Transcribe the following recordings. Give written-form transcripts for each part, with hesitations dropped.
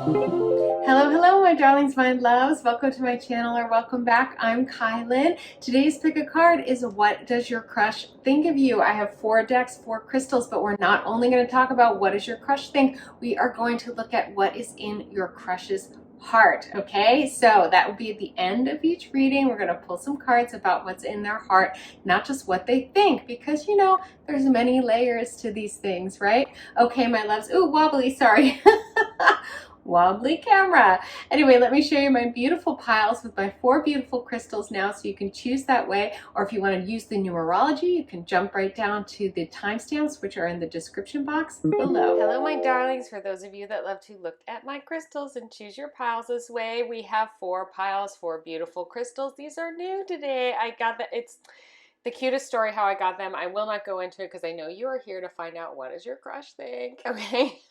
Hello, hello, my darlings, my loves. Welcome to my channel or welcome back. I'm Kylan. Today's pick a card is what does your crush think of you? I have 4 decks, 4 crystals, but we're not only going to talk about what does your crush think. We are going to look at what is in your crush's heart. Okay, so that will be at the end of each reading. We're going to pull some cards about what's in their heart, not just what they think, because you know there's many layers to these things, right? Okay, my loves. Ooh, wobbly, sorry. Wobbly camera. Anyway, let me show you my beautiful piles with my 4 beautiful crystals now, so you can choose that way, or if you want to use the numerology, you can jump right down to the timestamps, which are in the description box below. Hello, my darlings. For those of you that love to look at my crystals and choose your piles this way, we have 4 piles, 4 beautiful crystals. These are new today. I got that. It's the cutest story how I got them. I will not go into it because I know you are here to find out what does your crush think, okay?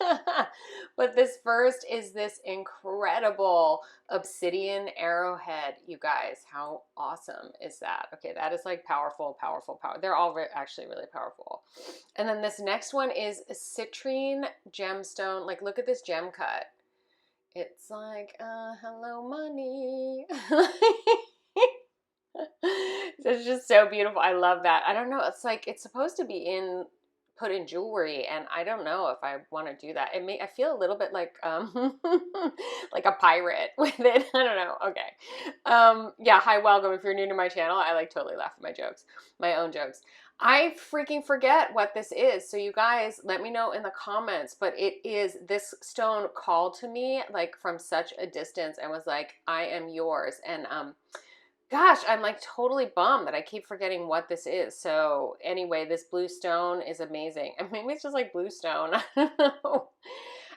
But this first is this incredible obsidian arrowhead, you guys. How awesome is that? Okay, that is like powerful, powerful, power. They're all actually really powerful. And then this next one is a citrine gemstone. Like, look at this gem cut. It's like, hello, money. It's just so beautiful. I love that. I don't know. It's like it's supposed to be put in jewelry, and I don't know if I want to do that. I feel a little bit like like a pirate with it. I don't know. Okay. Yeah. Hi, welcome. If you're new to my channel, I like totally laugh at my jokes, my own jokes. I freaking forget what this is. So you guys let me know in the comments, but it is, this stone called to me like from such a distance and was like, I am yours. And gosh, I'm like totally bummed that I keep forgetting what this is. So anyway, this blue stone is amazing. And maybe it's just like blue stone. I don't know.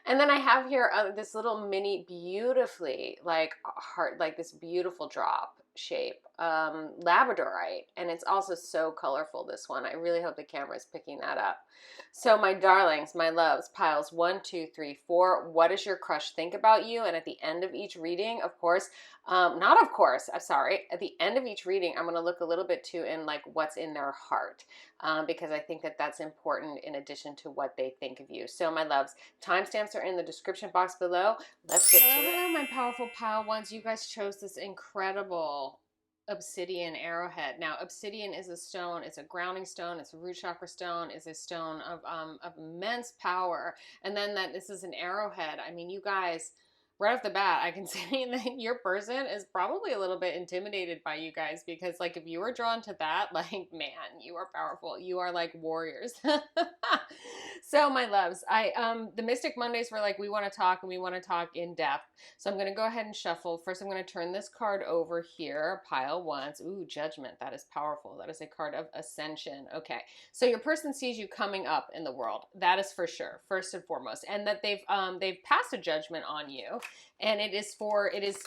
And then I have here this little mini, beautifully like heart, like this beautiful drop shape, Labradorite. And it's also so colorful, this one. I really hope the camera is picking that up. So my darlings, my loves, piles 1, 2, 3, 4. What does your crush think about you? And at the end of each reading, of course, not of course, I'm sorry. At the end of each reading, I'm going to look a little bit too in like what's in their heart, because I think that that's important in addition to what they think of you. So my loves, timestamps are in the description box below. Let's get to it. Hello, my powerful pile ones. You guys chose this incredible obsidian arrowhead. Now, obsidian is a stone. It's a grounding stone. It's a root chakra stone. It's a stone of immense power. And then that this is an arrowhead. I mean, you guys, right off the bat, I can say that your person is probably a little bit intimidated by you guys, because like if you were drawn to that, like, man, you are powerful. You are like warriors. So my loves, the Mystic Mondays were like, we want to talk and we want to talk in depth. So I'm going to go ahead and shuffle. First, I'm going to turn this card over here, pile ones. Ooh, Judgment. That is powerful. That is a card of ascension. Okay. So your person sees you coming up in the world. That is for sure, first and foremost. And that they've passed a judgment on you, and it is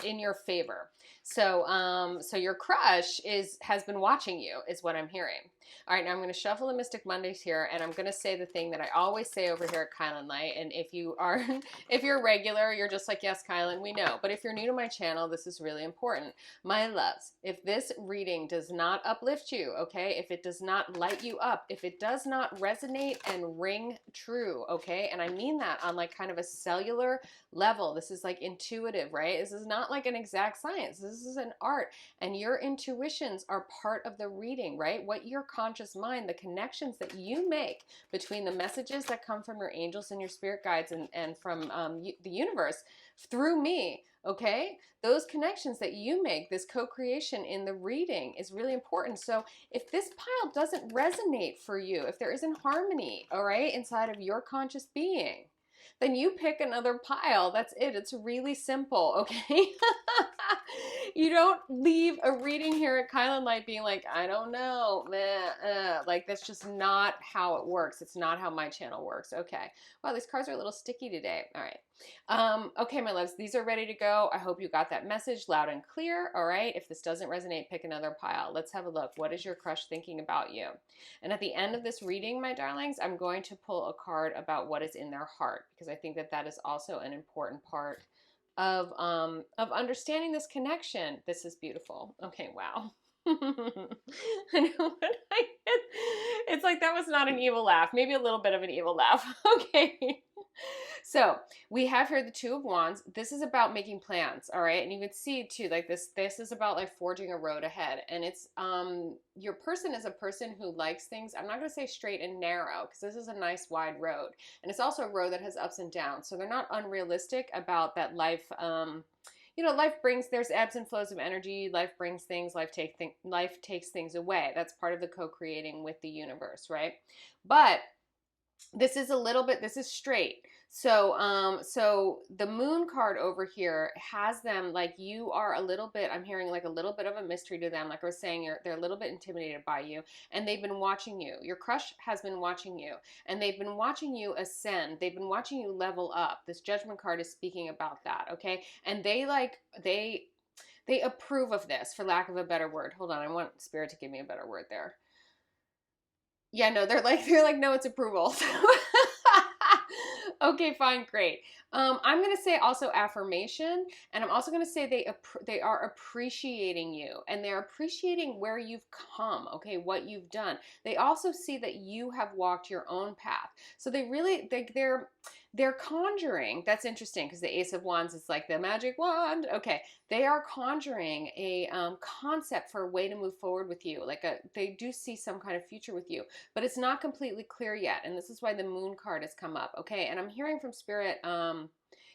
in your favor. So so your crush has been watching you, is what I'm hearing. All right, now I'm going to shuffle the Mystic Mondays here, and I'm going to say the thing that I always say over here at kylinlight. And if you are, if you're regular, you're just like, yes, Kylan, we know. But if you're new to my channel, this is really important. My loves, if this reading does not uplift you, okay, if it does not light you up, if it does not resonate and ring true, okay, and I mean that on like kind of a cellular level, this is like intuitive, right? This is not like an exact science. This is an art, and your intuitions are part of the reading, right? What your conscious mind, the connections that you make between the messages that come from your angels and your spirit guides and from the universe through me, okay? Those connections that you make, this co-creation in the reading is really important. So if this pile doesn't resonate for you, if there isn't harmony, all right, inside of your conscious being, then you pick another pile. That's it. It's really simple, okay? You don't leave a reading here at kylinlight being like, I don't know, meh, like that's just not how it works. It's not how my channel works. Okay. Wow, these cards are a little sticky today. All right. Okay, my loves, these are ready to go. I hope you got that message loud and clear. All right. If this doesn't resonate, pick another pile. Let's have a look. What is your crush thinking about you? And at the end of this reading, my darlings, I'm going to pull a card about what is in their heart, because I think that that is also an important part of understanding this connection. This is beautiful. Okay, wow. I know what it's like that was not an evil laugh. Maybe a little bit of an evil laugh. Okay. So We have here the Two of Wands. This is about making plans, all right? And you can see too, like this is about like forging a road ahead. And it's your person is a person who likes things. I'm not going to say straight and narrow because this is a nice wide road. And it's also a road that has ups and downs. So they're not unrealistic about that life you know, life brings, there's ebbs and flows of energy. Life brings things, life takes things away. That's part of the co-creating with the universe, right? But this is a little bit, this is straight. So the moon card over here has them like you are a little bit, I'm hearing like a little bit of a mystery to them. Like I was saying, they're a little bit intimidated by you, and they've been watching you. Your crush has been watching you, and they've been watching you ascend. They've been watching you level up. This Judgment card is speaking about that, okay? And they approve of this, for lack of a better word. Hold on, I want Spirit to give me a better word there. Yeah, no, they're like, no, it's approval. Okay, fine, great. I'm gonna say also affirmation, and I'm also gonna say they are appreciating you, and they're appreciating where you've come. Okay, what you've done. They also see that you have walked your own path. So they're conjuring. That's interesting because the Ace of Wands is like the magic wand. Okay, they are conjuring a concept for a way to move forward with you. They do see some kind of future with you, but it's not completely clear yet. And this is why the moon card has come up. Okay, and I'm hearing from Spirit,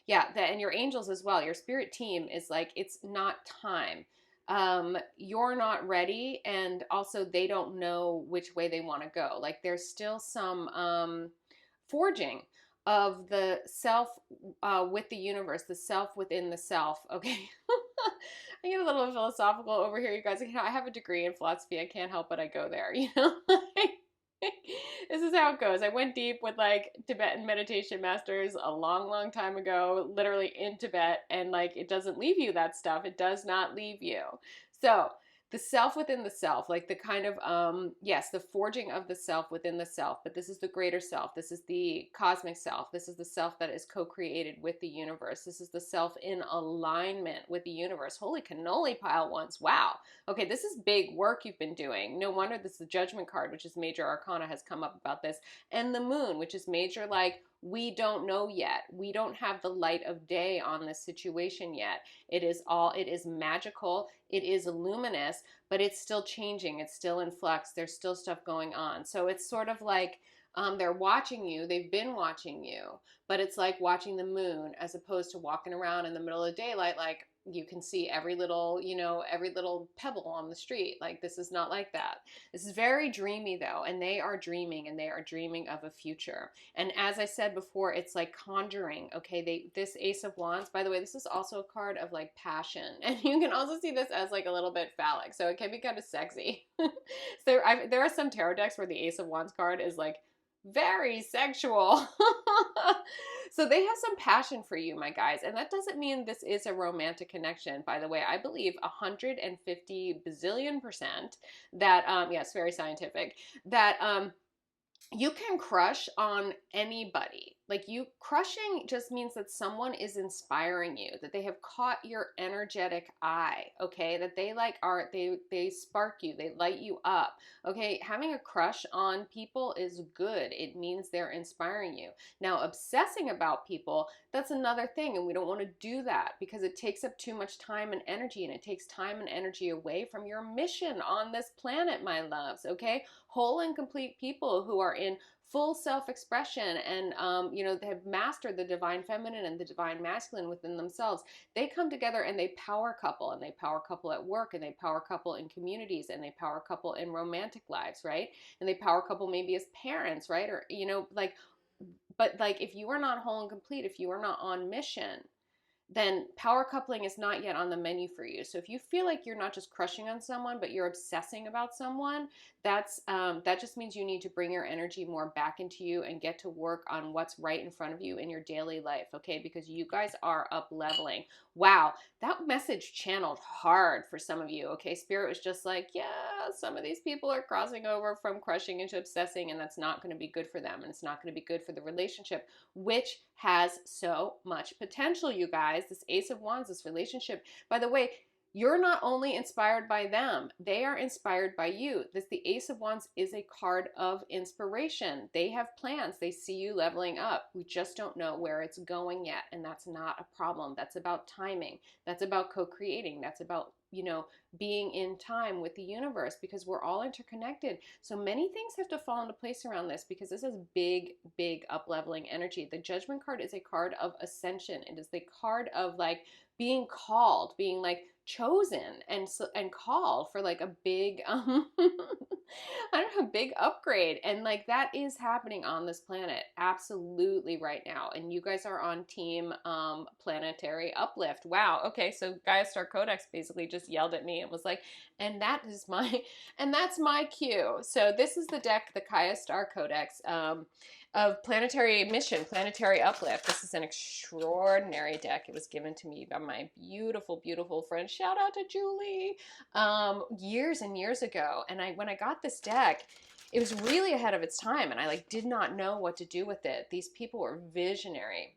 yeah, and your angels as well. Your Spirit team is like, it's not time. You're not ready, and also they don't know which way they want to go. Like there's still some forging of the self with the universe, the self within the self. Okay. I get a little philosophical over here, you guys. You know, I have a degree in philosophy. I can't help but I go there, you know? This is how it goes. I went deep with like Tibetan meditation masters a long, long time ago, literally in Tibet, and like it doesn't leave you, that stuff. It does not leave you. So the self within the self, like the kind of yes, the forging of the self within the self, but this is the greater self. This is the cosmic self. This is the self that is co-created with the universe. This is the self in alignment with the universe. Holy cannoli, pile ones. Wow. Okay, this is big work you've been doing. No wonder this is the Judgment card, which is major arcana, has come up about this, and the moon, which is major, like we don't know yet. We don't have the light of day on this situation yet. It is magical. It is luminous, but it's still changing. It's still in flux. There's still stuff going on. So it's sort of like they're watching you. They've been watching you, but it's like watching the moon as opposed to walking around in the middle of daylight. Like you can see every little, you know, every little pebble on the street. Like this is not like that. This is very dreamy though, and they are dreaming, and they are dreaming of a future. And as I said before, it's like conjuring. Okay, this Ace of Wands, by the way, this is also a card of like passion, and you can also see this as like a little bit phallic, so it can be kind of sexy. So there are some tarot decks where the Ace of Wands card is like very sexual. So they have some passion for you, my guys, and that doesn't mean this is a romantic connection. By the way, I believe 150 bazillion% that yes, very scientific, that you can crush on anybody. Like crushing just means that someone is inspiring you, that they have caught your energetic eye, okay? That they spark you, they light you up, okay? Having a crush on people is good. It means they're inspiring you. Now, obsessing about people, that's another thing, and we don't want to do that because it takes up too much time and energy, and it takes time and energy away from your mission on this planet, my loves, okay? Whole and complete people who are in full self-expression and you know, they have mastered the divine feminine and the divine masculine within themselves. They come together and they power couple, and they power couple at work, and they power couple in communities, and they power couple in romantic lives, right? And they power couple maybe as parents, right? Or you know, like, but like if you are not whole and complete, if you are not on mission, then power coupling is not yet on the menu for you. So if you feel like you're not just crushing on someone, but you're obsessing about someone, that just means you need to bring your energy more back into you and get to work on what's right in front of you in your daily life, okay? Because you guys are up leveling. Wow, that message channeled hard for some of you, okay? Spirit was just like, yeah, some of these people are crossing over from crushing into obsessing, and that's not going to be good for them, and it's not going to be good for the relationship, which has so much potential, you guys. This Ace of Wands, this relationship, by the way, you're not only inspired by them, they are inspired by you. The Ace of Wands is a card of inspiration. They have plans. They see you leveling up. We just don't know where it's going yet. And that's not a problem. That's about timing. That's about co-creating. That's about, being in time with the universe, because we're all interconnected. So many things have to fall into place around this, because this is big, big up leveling energy. The Judgment card is a card of ascension. It is the card of like being called, being like chosen and called for like a big I don't know, big upgrade. And like that is happening on this planet absolutely right now. And you guys are on team planetary uplift. Wow. Okay, so Gaia Star Codex basically just yelled at me and was like, and that's my cue. So this is the deck, the Gaia Star Codex. Of planetary mission, planetary uplift. This is an extraordinary deck. It was given to me by my beautiful, beautiful friend. Shout out to Julie. Years and years ago. And when I got this deck, it was really ahead of its time, and I like did not know what to do with it. These people were visionary.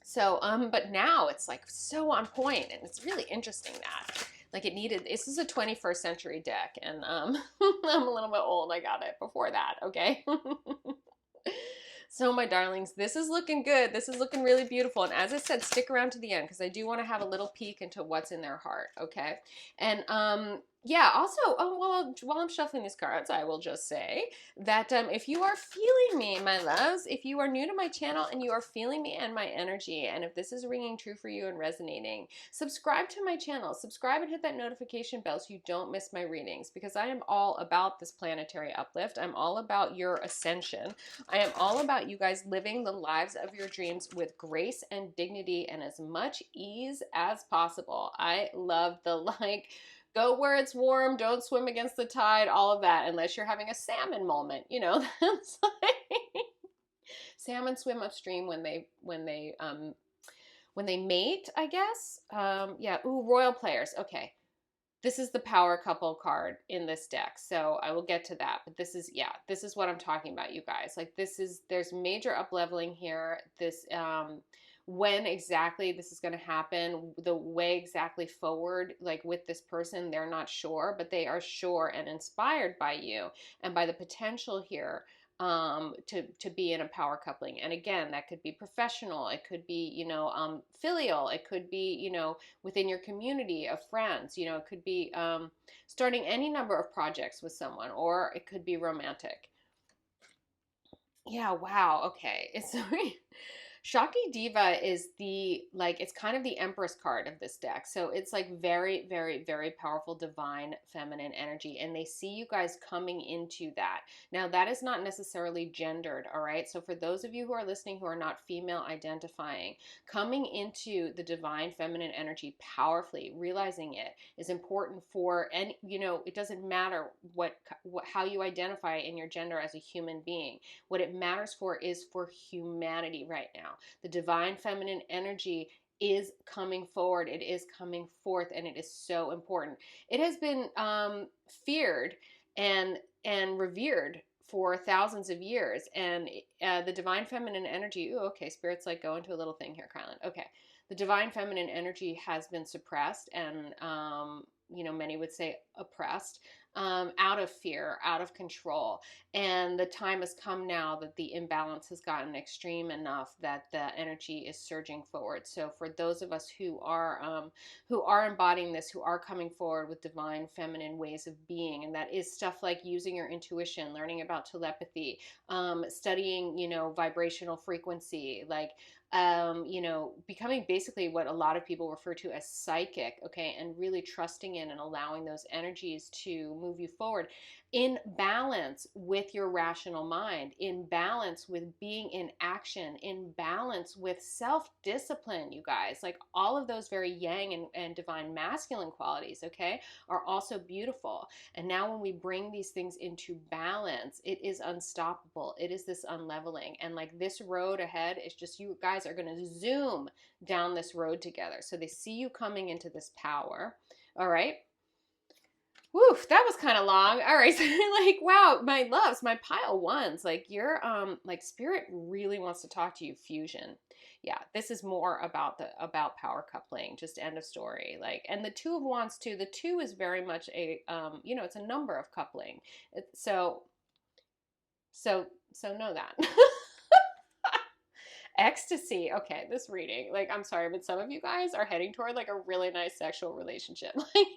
So, but now it's like so on point, and it's really interesting that like this is a 21st century deck, and I'm a little bit old. I got it before that, okay? So my darlings, this is looking good. This is looking really beautiful. And as I said, stick around to the end, because I do want to have a little peek into what's in their heart, okay? And yeah, also, while I'm shuffling these cards, I will just say that if you are feeling me, my loves, if you are new to my channel and you are feeling me and my energy, and if this is ringing true for you and resonating, subscribe to my channel. Subscribe and hit that notification bell so you don't miss my readings, because I am all about this planetary uplift. I'm all about your ascension. I am all about you guys living the lives of your dreams with grace and dignity and as much ease as possible. I love the like, go where it's warm, don't swim against the tide, all of that, unless you're having a salmon moment. That's like salmon swim upstream when they mate, I guess. Yeah, ooh, royal players. Okay. This is the power couple card in this deck. So I will get to that. But this is what I'm talking about, you guys. Like there's major up leveling here. When exactly this is going to happen, the way exactly forward, like with this person, they're not sure, but they are sure and inspired by you and by the potential here to be in a power coupling. And again, that could be professional, it could be, filial, it could be, within your community of friends, it could be starting any number of projects with someone, or it could be romantic. Yeah, wow, okay. It's Shakti Diva is it's kind of the Empress card of this deck. So it's like very, very, very powerful divine feminine energy. And they see you guys coming into that. Now, that is not necessarily gendered, all right? So for those of you who are listening who are not female identifying, coming into the divine feminine energy powerfully, realizing it is important for, and it doesn't matter how you identify in your gender as a human being. What it matters for is for humanity right now. The divine feminine energy is coming forward. It is coming forth, and it is so important. It has been feared and revered for thousands of years, and the divine feminine energy. Ooh, okay, Spirit's like going to a little thing here, Kylan. Okay, the divine feminine energy has been suppressed, and many would say oppressed. Out of fear, out of control. And the time has come now that the imbalance has gotten extreme enough that the energy is surging forward. So for those of us who are embodying this, who are coming forward with divine feminine ways of being, and that is stuff like using your intuition, learning about telepathy, studying, vibrational frequency, like becoming basically what a lot of people refer to as psychic, okay, and really trusting in and allowing those energies to move you forward in balance with your rational mind, in balance with being in action, in balance with self-discipline, you guys. Like all of those very yang and divine masculine qualities, okay, are also beautiful. And now when we bring these things into balance, it is unstoppable. It is this unleveling. And like this road ahead is just, you guys are going to zoom down this road together. So they see you coming into this power. All right. Woo, that was kind of long. All right, so like, wow, my loves, my pile ones, like you're like spirit really wants to talk to you, fusion. Yeah, this is more about about power coupling, just end of story. Like, and the two of wands too, the two is very much a you know, it's a number of coupling. So so know that. Ecstasy. Okay, this reading, like, I'm sorry, but some of you guys are heading toward like a really nice sexual relationship. Like,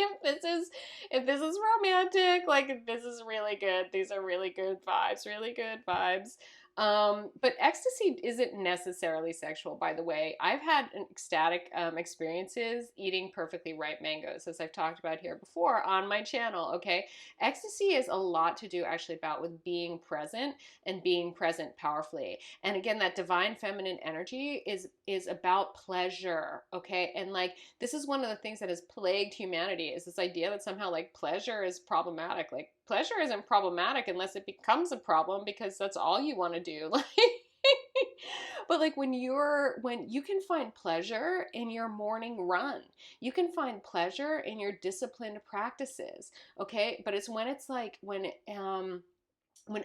if this is romantic, like if this is really good, these are really good vibes, really good vibes. But ecstasy isn't necessarily sexual, by the way. I've had ecstatic experiences eating perfectly ripe mangoes, as I've talked about here before on my channel. Okay, ecstasy is a lot to do actually about with being present and being present powerfully. And again, that divine feminine energy is about pleasure, okay? And like this is one of the things that has plagued humanity, is this idea that somehow like pleasure is problematic. Like pleasure isn't problematic unless it becomes a problem because that's all you want to do. Like but like when you can find pleasure in your morning run. You can find pleasure in your disciplined practices, okay? But it's when it's like when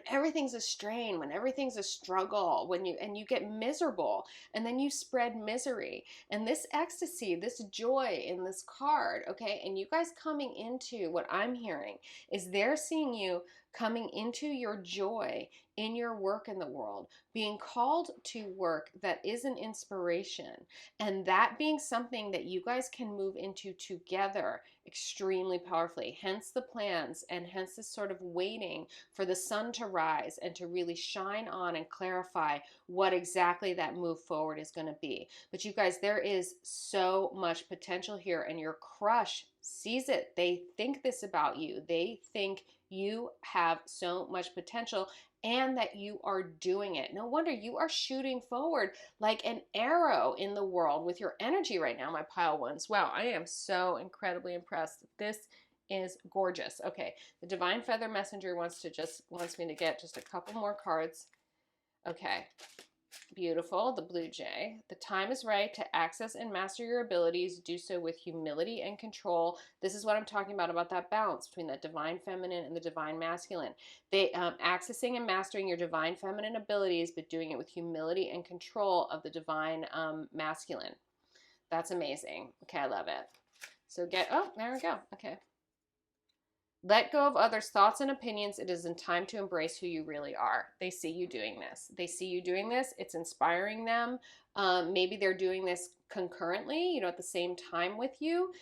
everything's a strain, when everything's a struggle, when you get miserable, and then you spread misery. And this ecstasy, this joy in this card, okay, and you guys coming into what I'm hearing is they're seeing you coming into your joy in your work in the world, being called to work that is an inspiration, and that being something that you guys can move into together extremely powerfully. Hence the plans, and hence this sort of waiting for the sun to rise and to really shine on and clarify what exactly that move forward is going to be. But you guys, there is so much potential here, and your crush sees it. They think this about you. They think you have so much potential and that you are doing it. No wonder you are shooting forward like an arrow in the world with your energy right now, my pile ones. Wow, I am so incredibly impressed. This is gorgeous. Okay, the Divine Feather Messenger wants me to get just a couple more cards. Okay. Beautiful, the Blue Jay. The time is right to access and master your abilities. Do so with humility and control. This is what I'm talking about that balance between that divine feminine and the divine masculine. They accessing and mastering your divine feminine abilities, but doing it with humility and control of the divine masculine. That's amazing. Okay, I love it. So there we go. Okay. Let go of others' thoughts and opinions. It is in time to embrace who you really are. They see you doing this. They see you doing this. It's inspiring them. Maybe they're doing this concurrently, you know, at the same time with you.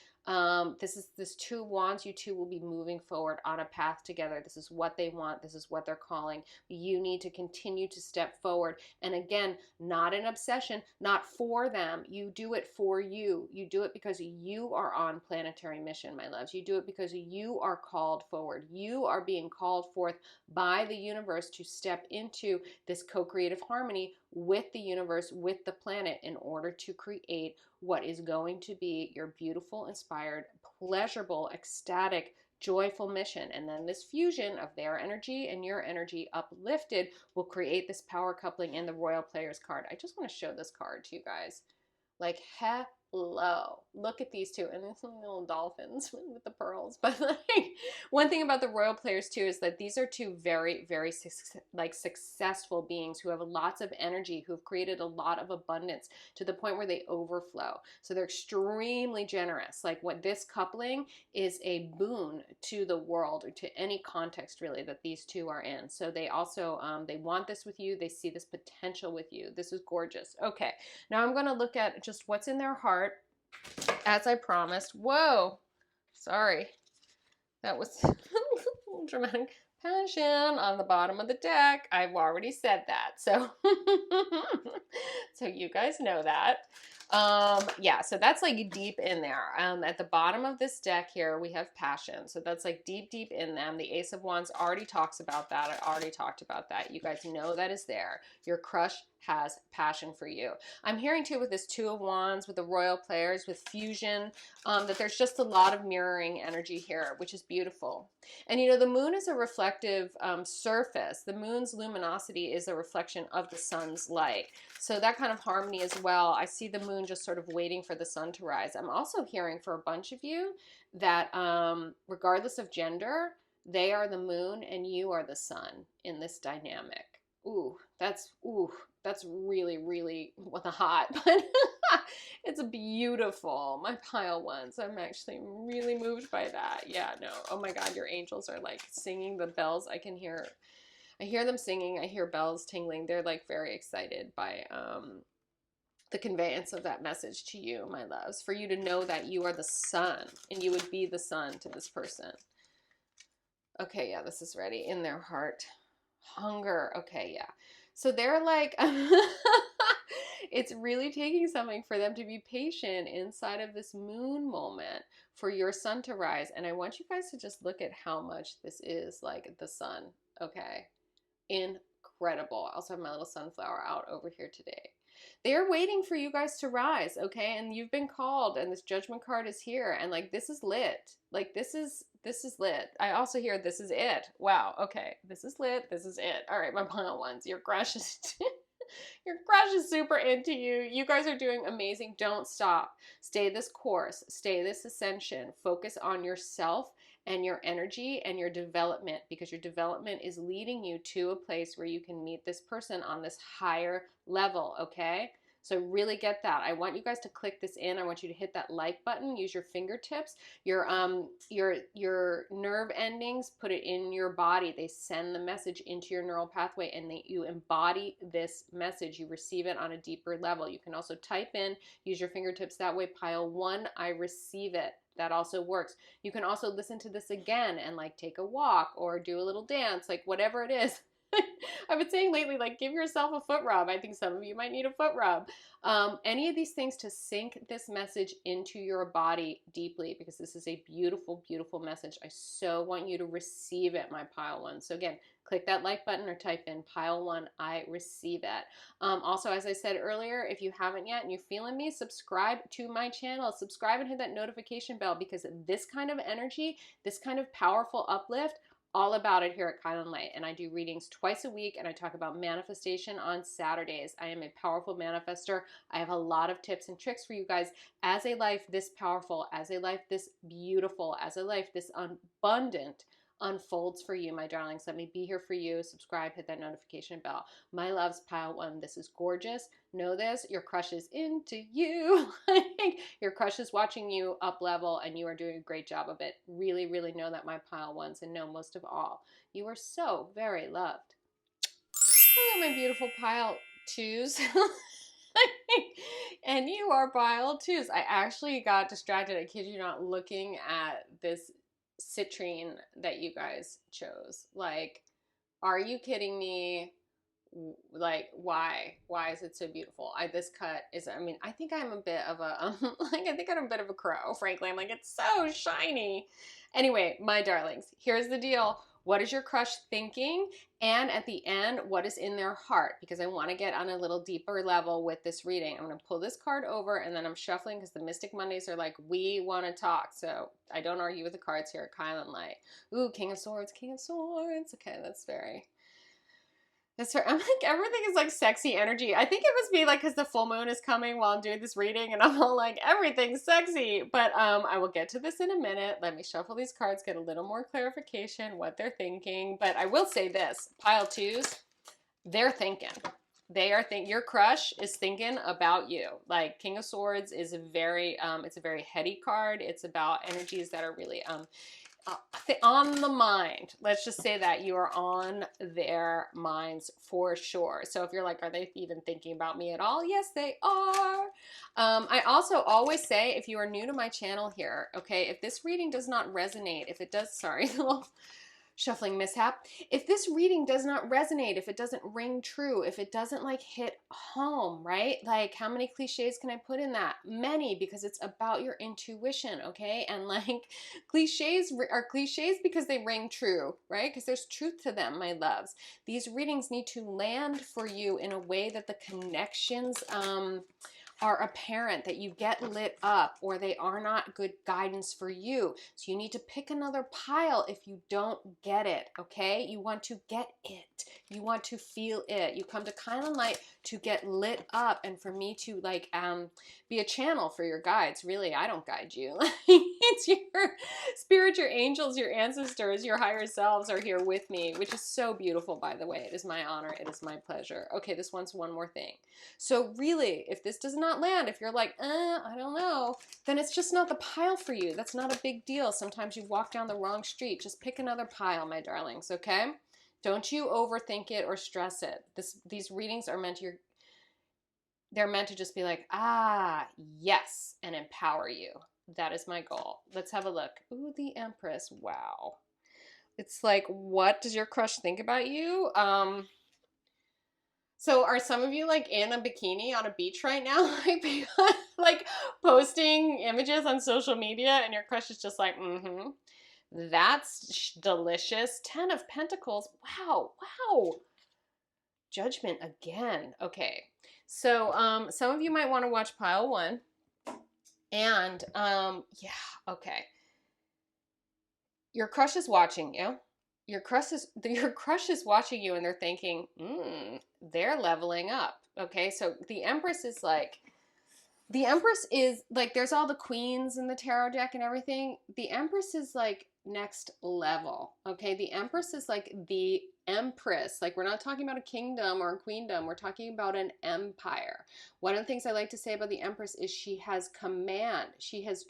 This Two of Wands. You two will be moving forward on a path together. This is what they want. This is what they're calling. You need to continue to step forward. And again, not an obsession, not for them. You do it for you. You do it because you are on planetary mission, my loves. You do it because you are called forward. You are being called forth by the universe to step into this co-creative harmony with the universe, with the planet, in order to create what is going to be your beautiful, inspired, pleasurable, ecstatic, joyful mission. And then this fusion of their energy and your energy uplifted will create this power coupling in the Royal Players card. I just want to show this card to you guys. Like, hello, look at these two, and there's some little dolphins with the pearls. But like, one thing about the Royal Players too is that these are two very, very successful beings who have lots of energy, who have created a lot of abundance to the point where they overflow. So they're extremely generous. Like, what this coupling is a boon to the world, or to any context really that these two are in. So they also they want this with you. They see this potential with you. This is gorgeous. Okay, now I'm going to look at just what's in their heart, as I promised. Whoa, sorry, that was a little dramatic. Passion on the bottom of the deck. I've already said that, so so you guys know that. Yeah, so that's like deep in there. At the bottom of this deck here, we have passion. So that's like deep, deep in them. The Ace of Wands already talks about that. I already talked about that. You guys know that is there. Your crush has passion for you. I'm hearing too with this Two of Wands, with the Royal Players, with fusion, that there's just a lot of mirroring energy here, which is beautiful. And you know, the moon is a reflective surface. The moon's luminosity is a reflection of the sun's light. So that kind of harmony as well. I see the moon just sort of waiting for the sun to rise. I'm also hearing for a bunch of you that regardless of gender, they are the moon and you are the sun in this dynamic. Ooh, that's really, really hot, but it's beautiful. My pile ones, I'm actually really moved by that. Yeah, no, oh my God, your angels are like singing the bells. I hear them singing. I hear bells tingling. They're like very excited by the conveyance of that message to you, my loves, for you to know that you are the sun and you would be the sun to this person. Okay, yeah, this is ready. In their heart. Hunger. Okay, yeah. So they're like, it's really taking something for them to be patient inside of this moon moment for your sun to rise. And I want you guys to just look at how much this is like the sun. Okay. Incredible. I also have my little sunflower out over here today. They're waiting for you guys to rise, okay? And you've been called, and this judgment card is here, and like this is lit. Like this is lit. I also hear this is it. Wow, okay. This is lit. This is it. All right, my pile ones. Your crush is your crush is super into you. You guys are doing amazing. Don't stop. Stay this course. Stay this ascension. Focus on yourself and your energy and your development, because your development is leading you to a place where you can meet this person on this higher level, okay? So really get that. I want you guys to click this in. I want you to hit that like button, use your fingertips, your nerve endings, put it in your body. They send the message into your neural pathway, and you embody this message. You receive it on a deeper level. You can also type in, use your fingertips that way, pile 1, I receive it. That also works. You can also listen to this again and like take a walk or do a little dance, like whatever it is. I've been saying lately, like, give yourself a foot rub. I think some of you might need a foot rub. Any of these things to sink this message into your body deeply, because this is a beautiful, beautiful message. I so want you to receive it, my pile one. So again, click that like button or type in pile 1, I receive it. Also, as I said earlier, if you haven't yet and you're feeling me, subscribe to my channel. Subscribe and hit that notification bell, because this kind of energy, this kind of powerful uplift, all about it here at kylinlight. And I do readings twice a week, and I talk about manifestation on Saturdays. I am a powerful manifester. I have a lot of tips and tricks for you guys as a life this powerful, as a life this beautiful, as a life this abundant unfolds for you, my darlings. Let me be here for you. Subscribe, hit that notification bell. My loves, pile 1. This is gorgeous. Know this, your crush is into you. Your crush is watching you up level, and you are doing a great job of it. Really, really know that, my pile 1s, and know most of all, you are so very loved. Look at my beautiful pile 2s. And you are pile 2s. I actually got distracted, I kid you not, looking at this citrine that you guys chose. Like, are you kidding me? Like, why is it so beautiful? This cut is, I mean, I think I'm a bit of a like, I think I'm a bit of a crow, frankly. I'm like, it's so shiny. Anyway, my darlings, here's the deal. What is your crush thinking? And at the end, what is in their heart? Because I want to get on a little deeper level with this reading. I'm going to pull this card over, and then I'm shuffling, because the Mystic Mondays are like, we want to talk. So I don't argue with the cards here at kylinlight. Ooh, King of Swords, King of Swords. Okay, that's right. I'm like, everything is like sexy energy. I think it must be like because the full moon is coming while I'm doing this reading, and I'm all like, everything's sexy. But I will get to this in a minute. Let me shuffle these cards, get a little more clarification, what they're thinking. But I will say this, pile 2s, they're thinking. They are your crush is thinking about you. Like, King of Swords is a very, it's a very heady card. It's about energies that are really, on the mind. Let's just say that you are on their minds for sure. So if you're like, are they even thinking about me at all? Yes, they are. I also always say, if you are new to my channel here, okay, if this reading does not resonate, if it does, sorry, shuffling mishap. If this reading does not resonate, if it doesn't ring true, if it doesn't like hit home, right? Like how many cliches can I put in that? Many, because it's about your intuition, okay? And like cliches are cliches because they ring true, right? Because there's truth to them, my loves. These readings need to land for you in a way that the connections are apparent, that you get lit up, or they are not good guidance for you. So you need to pick another pile if you don't get it, okay? You want to get it. You want to feel it. You come to kylinlight to get lit up and for me to like be a channel for your guides. Really, I don't guide you. It's your spirit, your angels, your ancestors, your higher selves are here with me, which is so beautiful, by the way. It is my honor. It is my pleasure. Okay, this one's one more thing. So really, if this does not land, if you're like, I don't know, then it's just not the pile for you. That's not a big deal. Sometimes you walk down the wrong street. Just pick another pile, my darlings, okay? Don't you overthink it or stress it. These readings are meant to they're meant to just be like, yes, and empower you. That is my goal. Let's have a look. Ooh, the Empress. Wow. It's like, what does your crush think about you? So are some of you like in a bikini on a beach right now? Like posting images on social media and your crush is just like, that's delicious. 10 of Pentacles. Wow. Wow. Judgment again. Okay. So some of you might want to watch pile 1. And yeah, okay. Your crush is watching you. Your crush is watching you and they're thinking, they're leveling up. Okay, so the Empress is like, there's all the queens in the tarot deck and everything. The Empress is like next level. Okay, the Empress is like the Empress. Like, we're not talking about a kingdom or a queendom. We're talking about an empire. One of the things I like to say about the Empress is she has command. She has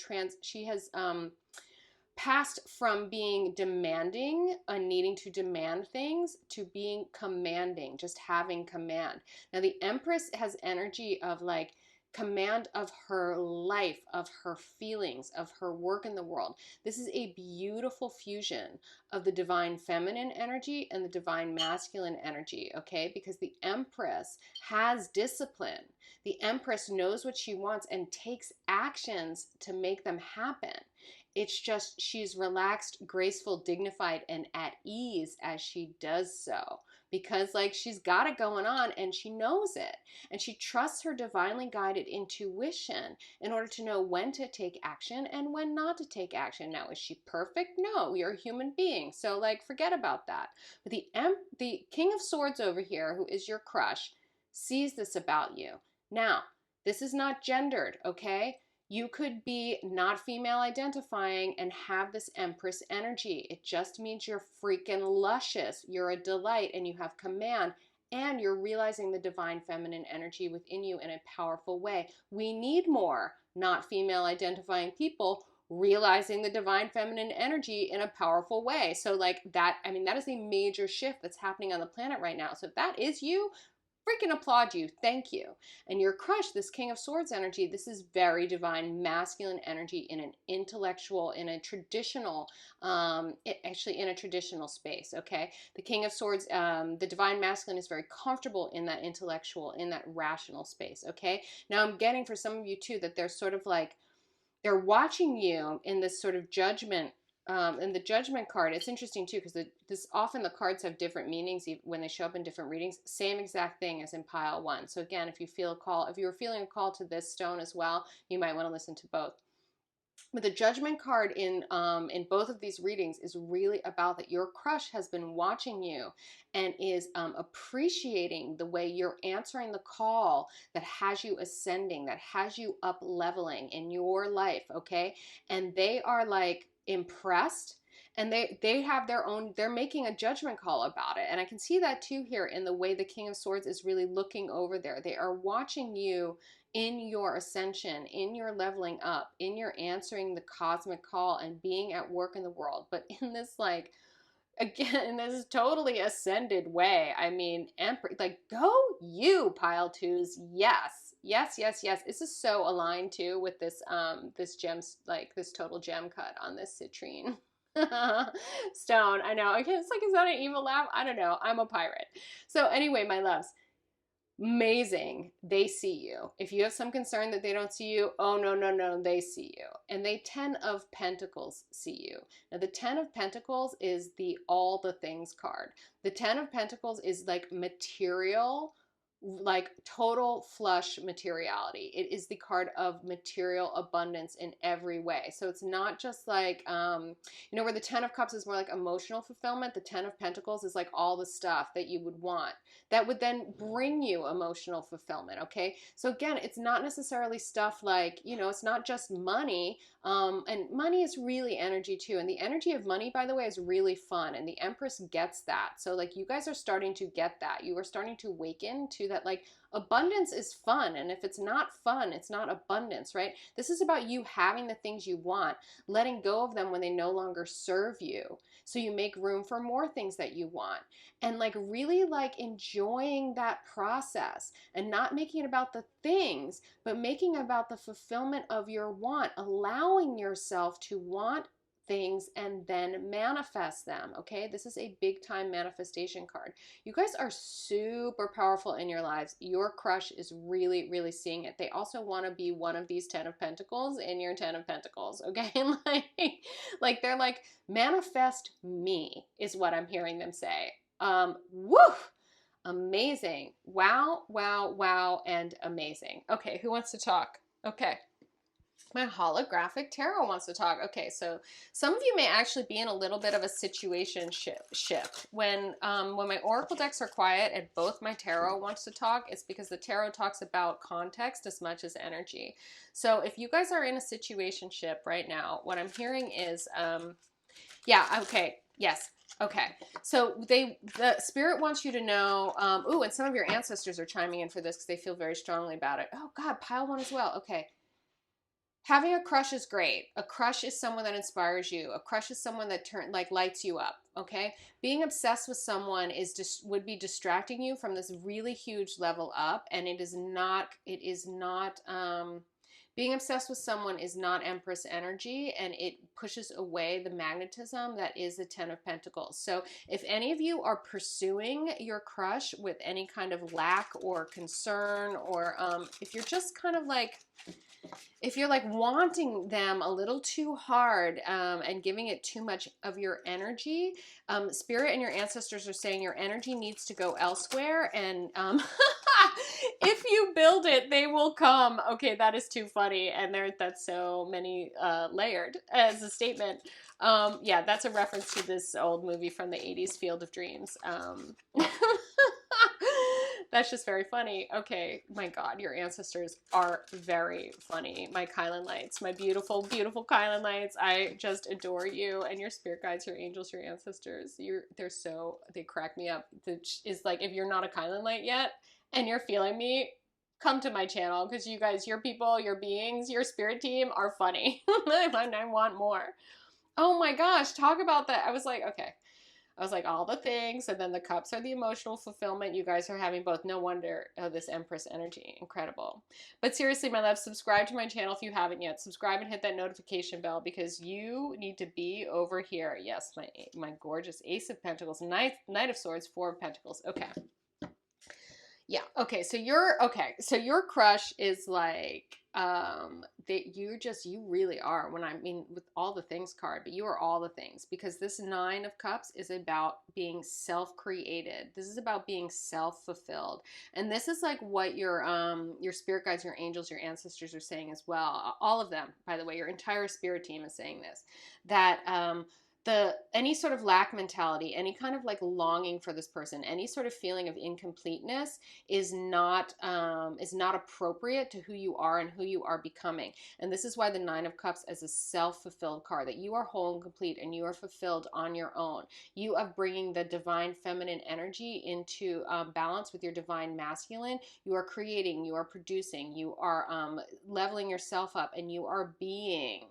passed from being demanding and needing to demand things to being commanding, just having command. Now the Empress has energy of like command of her life, of her feelings, of her work in the world. This is a beautiful fusion of the divine feminine energy and the divine masculine energy, okay? Because the Empress has discipline. The Empress knows what she wants and takes actions to make them happen. It's just she's relaxed, graceful, dignified, and at ease as she does so. Because like she's got it going on and she knows it. And she trusts her divinely guided intuition in order to know when to take action and when not to take action. Now, is she perfect? No, you're a human being. So like forget about that. But the King of Swords over here, who is your crush, sees this about you. Now, this is not gendered, okay? You could be not female identifying and have this Empress energy. It just means you're freaking luscious. You're a delight and you have command and you're realizing the divine feminine energy within you in a powerful way. We need more not female identifying people realizing the divine feminine energy in a powerful way. So like that, I mean, that is a major shift that's happening on the planet right now. So if that is you, freaking applaud you. Thank you. And your crush, this King of Swords energy, this is very divine masculine energy in an intellectual, in a traditional, actually in a traditional space, okay? The King of Swords, the divine masculine is very comfortable in that intellectual, in that rational space, okay? Now I'm getting for some of you too that they're sort of like, they're watching you in this sort of judgment. And the judgment card, it's interesting too, because often the cards have different meanings when they show up in different readings. Same exact thing as in pile 1. So again, if you feel a call, if you were feeling a call to this stone as well, you might want to listen to both. But the judgment card in both of these readings is really about that your crush has been watching you and is appreciating the way you're answering the call that has you ascending, that has you up leveling in your life, okay? And they are like impressed and they have their own, they're making a judgment call about it. And I can see that too here in the way the King of Swords is really looking over there. They are watching you in your ascension, in your leveling up, in your answering the cosmic call and being at work in the world, but in this like, again, in this totally ascended way. I mean, like go you, pile 2s. Yes, yes, yes, yes. This is so aligned too with this this gems, like this total gem cut on this citrine. Stone, I know. Okay, it's like, is that an evil laugh? I don't know. I'm a pirate. So anyway, my loves, amazing. They see you. If you have some concern that they don't see you, oh no, no, no, they see you. And they 10 of Pentacles see you. Now the 10 of Pentacles is the all the things card. The 10 of Pentacles is like material, like total flush materiality. It is the card of material abundance in every way. So it's not just like, you know, where the 10 of Cups is more like emotional fulfillment, the 10 of Pentacles is like all the stuff that you would want that would then bring you emotional fulfillment. Okay. So again, it's not necessarily stuff like, you know, it's not just money. And money is really energy too. And the energy of money, by the way, is really fun. And the Empress gets that. So like you guys are starting to get that. You are starting to awaken to that, like abundance is fun. And if it's not fun, it's not abundance, right? This is about you having the things you want, letting go of them when they no longer serve you. So you make room for more things that you want. And like really like enjoying that process and not making it about the things, but making it about the fulfillment of your want, allowing yourself to want things and then manifest them. Okay, this is a big time manifestation card. You guys are super powerful in your lives. Your crush is really, really seeing it. They also want to be one of these 10 of Pentacles in your 10 of Pentacles. Okay, like they're like, manifest me is what I'm hearing them say. Woo! Amazing. Wow, wow, wow, and amazing. Okay, who wants to talk? Okay. My holographic tarot wants to talk. Okay, so some of you may actually be in a little bit of a situation shift. When my oracle decks are quiet and both my tarot wants to talk, it's because the tarot talks about context as much as energy. So if you guys are in a situation shift right now, what I'm hearing is, yeah, okay, yes. Okay, so the spirit wants you to know, ooh, and some of your ancestors are chiming in for this because they feel very strongly about it. Oh God, pile one as well. Okay. Having a crush is great. A crush is someone that inspires you. A crush is someone that lights you up. Okay, being obsessed with someone is just would be distracting you from this really huge level up, and it is not. It is not. Being obsessed with someone is not Empress energy, and it pushes away the magnetism that is the 10 of Pentacles. So if any of you are pursuing your crush with any kind of lack or concern, or if you're just kind of like, if you're like wanting them a little too hard and giving it too much of your energy, spirit and your ancestors are saying your energy needs to go elsewhere, and if you build it, they will come. Okay, that is too funny, and that's so many layered as a statement. Yeah, that's a reference to this old movie from the 80s, Field of Dreams. That's just very funny. Okay, my God, your ancestors are very funny. My kylinlights, my beautiful, beautiful kylinlights. I just adore you and your spirit guides, your angels, your ancestors. They crack me up. It's like, if you're not a kylinlight yet and you're feeling me, come to my channel, because you guys, your people, your beings, your spirit team are funny. And I want more. Oh my gosh, talk about that. I was like, okay. I was like, all the things, and then the cups are the emotional fulfillment. You guys are having both. No wonder. Oh, this Empress energy. Incredible. But seriously, my love, subscribe to my channel if you haven't yet. Subscribe and hit that notification bell, because you need to be over here. Yes, my gorgeous Ace of Pentacles, Knight of Swords, Four of Pentacles. Okay. Yeah. Okay. So your crush is like, that you really are, when I mean with all the things card, but you are all the things, because this 9 of Cups is about being self-created. This is about being self-fulfilled. And this is like what your spirit guides, your angels, your ancestors are saying as well. All of them, by the way, your entire spirit team is saying this, that, any sort of lack mentality, any kind of like longing for this person, any sort of feeling of incompleteness is not appropriate to who you are and who you are becoming. And this is why the 9 of Cups is a self-fulfilled card, that you are whole and complete and you are fulfilled on your own. You are bringing the divine feminine energy into balance with your divine masculine. You are creating, you are producing, you are leveling yourself up, and you are being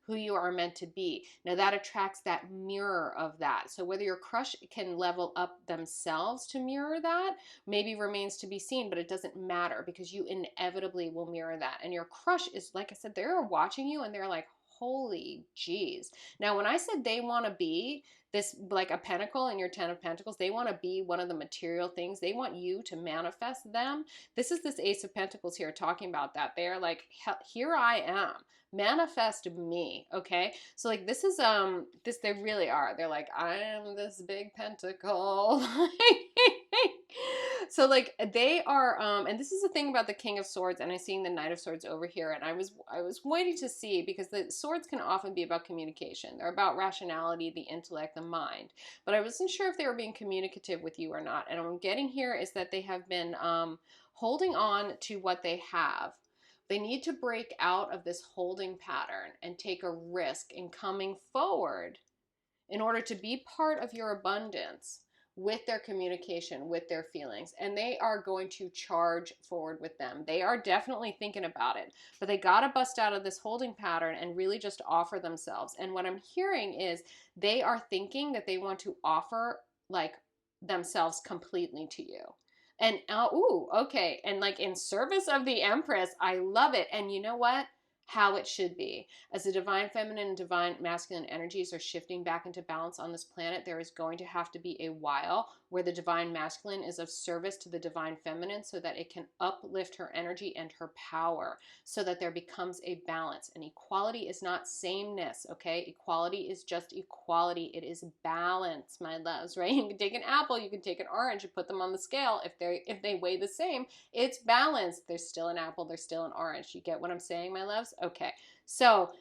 who you are meant to be. Now that attracts that mirror of that. So whether your crush can level up themselves to mirror that maybe remains to be seen, but it doesn't matter, because you inevitably will mirror that. And your crush is, like I said, they're watching you and they're like, Holy jeez. Now, when I said they want to be this, like a pentacle in your 10 of pentacles, they want to be one of the material things. They want you to manifest them. This is this ace of pentacles here talking about that. They're like, here I am, manifest me. Okay, so like this is this, they really are, they're like, I am this big pentacle. So like they are and this is the thing about the King of Swords, and I'm seeing the Knight of Swords over here, and I was waiting to see, because the swords can often be about communication. They're about rationality, the intellect, the mind, but I wasn't sure if they were being communicative with you or not. And what I'm getting here is that they have been holding on to what they have. They need to break out of this holding pattern and take a risk in coming forward in order to be part of your abundance with their communication, with their feelings. And they are going to charge forward with them. They are definitely thinking about it, but they got to bust out of this holding pattern and really just offer themselves. And what I'm hearing is they are thinking that they want to offer like themselves completely to you. And ooh, okay. And like in service of the Empress, I love it. And you know what? How it should be. As the divine feminine and divine masculine energies are shifting back into balance on this planet, there is going to have to be a while where the divine masculine is of service to the divine feminine so that it can uplift her energy and her power, so that there becomes a balance. And equality is not sameness, okay? Equality is just equality. It is balance, my loves, right? You can take an apple, you can take an orange, and put them on the scale. If they weigh the same, it's balanced. There's still an apple, there's still an orange. You get what I'm saying, my loves? Okay, so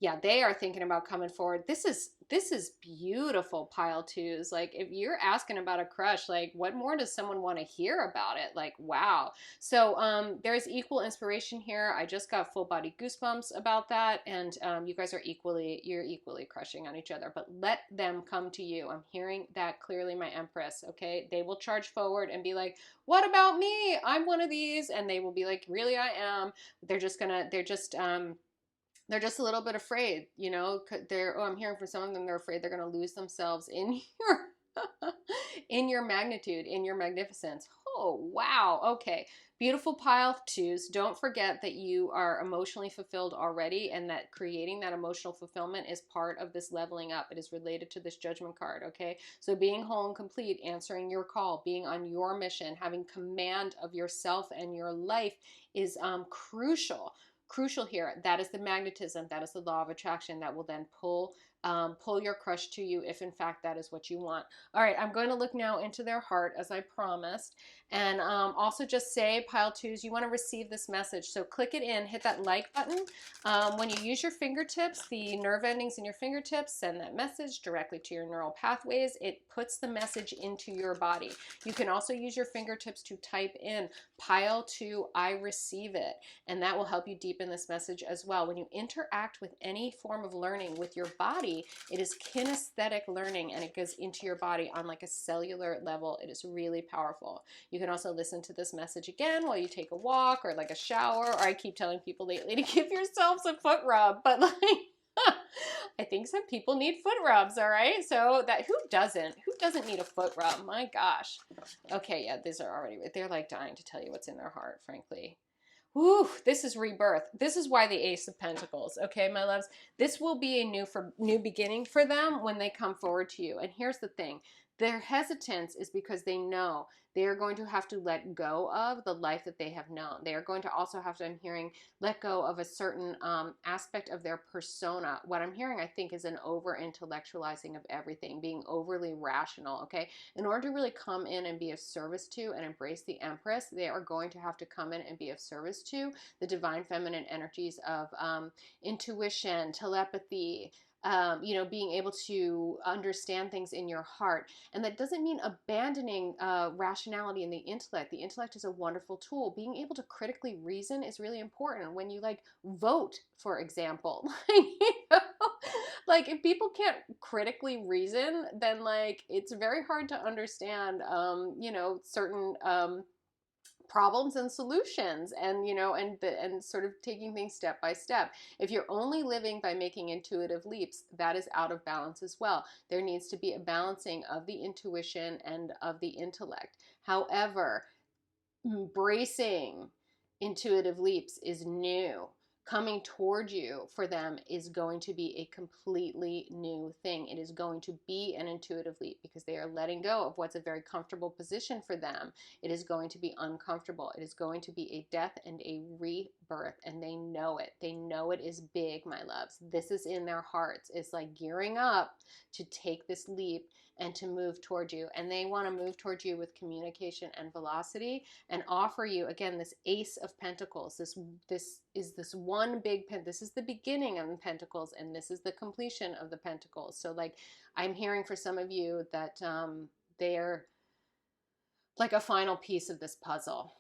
yeah, they are thinking about coming forward. This is beautiful, pile twos. Like if you're asking about a crush, like what more does someone want to hear about it? Like, wow. So there's equal inspiration here. I just got full body goosebumps about that. And you guys are you're equally crushing on each other, but let them come to you. I'm hearing that clearly, my Empress. Okay, they will charge forward and be like, what about me? I'm one of these. And they will be like, really, I am. They're just a little bit afraid, you know. I'm hearing from some of them, they're afraid they're going to lose themselves in your in your magnitude, in your magnificence. Oh, wow. Okay. Beautiful pile twos. Don't forget that you are emotionally fulfilled already, and that creating that emotional fulfillment is part of this leveling up. It is related to this Judgment card, okay? So being whole and complete, answering your call, being on your mission, having command of yourself and your life is crucial here. That is the magnetism. That is the law of attraction that will then pull your crush to you, if in fact that is what you want. All right, I'm going to look now into their heart, as I promised, and also just say, pile twos, you want to receive this message, so click it in, hit that like button. When you use your fingertips, the nerve endings in your fingertips send that message directly to your neural pathways. It puts the message into your body. You can also use your fingertips to type in pile two, I receive it, and that will help you deepen this message as well. When you interact with any form of learning with your body, it is kinesthetic learning, and it goes into your body on like a cellular level. It is really powerful. You can also listen to this message again while you take a walk or like a shower, or I keep telling people lately to give yourselves a foot rub, but like I think some people need foot rubs, all right? So that who doesn't need a foot rub? My gosh. Okay, yeah, these are already, they're like dying to tell you what's in their heart, frankly. Whew, this is rebirth. This is why the Ace of Pentacles, okay, my loves? This will be a new beginning for them when they come forward to you. And here's the thing. Their hesitance is because they know they are going to have to let go of the life that they have known. They are going to also have to, I'm hearing, let go of a certain aspect of their persona. What I'm hearing, I think, is an over-intellectualizing of everything, being overly rational, okay? In order to really come in and be of service to and embrace the Empress, they are going to have to come in and be of service to the divine feminine energies of intuition, telepathy, being able to understand things in your heart. And that doesn't mean abandoning rationality and the intellect. The intellect is a wonderful tool. Being able to critically reason is really important. When you like vote, for example, like if people can't critically reason, then like it's very hard to understand, certain problems and solutions, and and sort of taking things step by step. If you're only living by making intuitive leaps, that is out of balance as well. There needs to be a balancing of the intuition and of the intellect. However, embracing intuitive leaps is new. coming toward you for them is going to be a completely new thing. It is going to be an intuitive leap because they are letting go of what's a very comfortable position for them. It is going to be uncomfortable. It is going to be a death and a rebirth, and they know it. They know it is big, my loves. This is in their hearts. It's like gearing up to take this leap and to move toward you. And they want to move toward you with communication and velocity and offer you, again, this Ace of Pentacles. This is this one big this is the beginning of the Pentacles, and this is the completion of the Pentacles. So like, I'm hearing for some of you that they're like a final piece of this puzzle.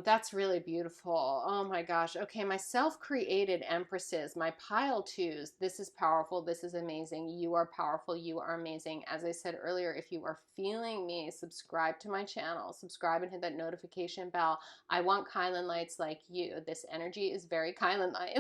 That's really beautiful. Oh my gosh. Okay, my self-created empresses, my pile twos. This is powerful. This is amazing. You are powerful. You are amazing. As I said earlier, if you are feeling me, subscribe to my channel. Subscribe and hit that notification bell. I want Kylan lights like you. This energy is very Kylan light.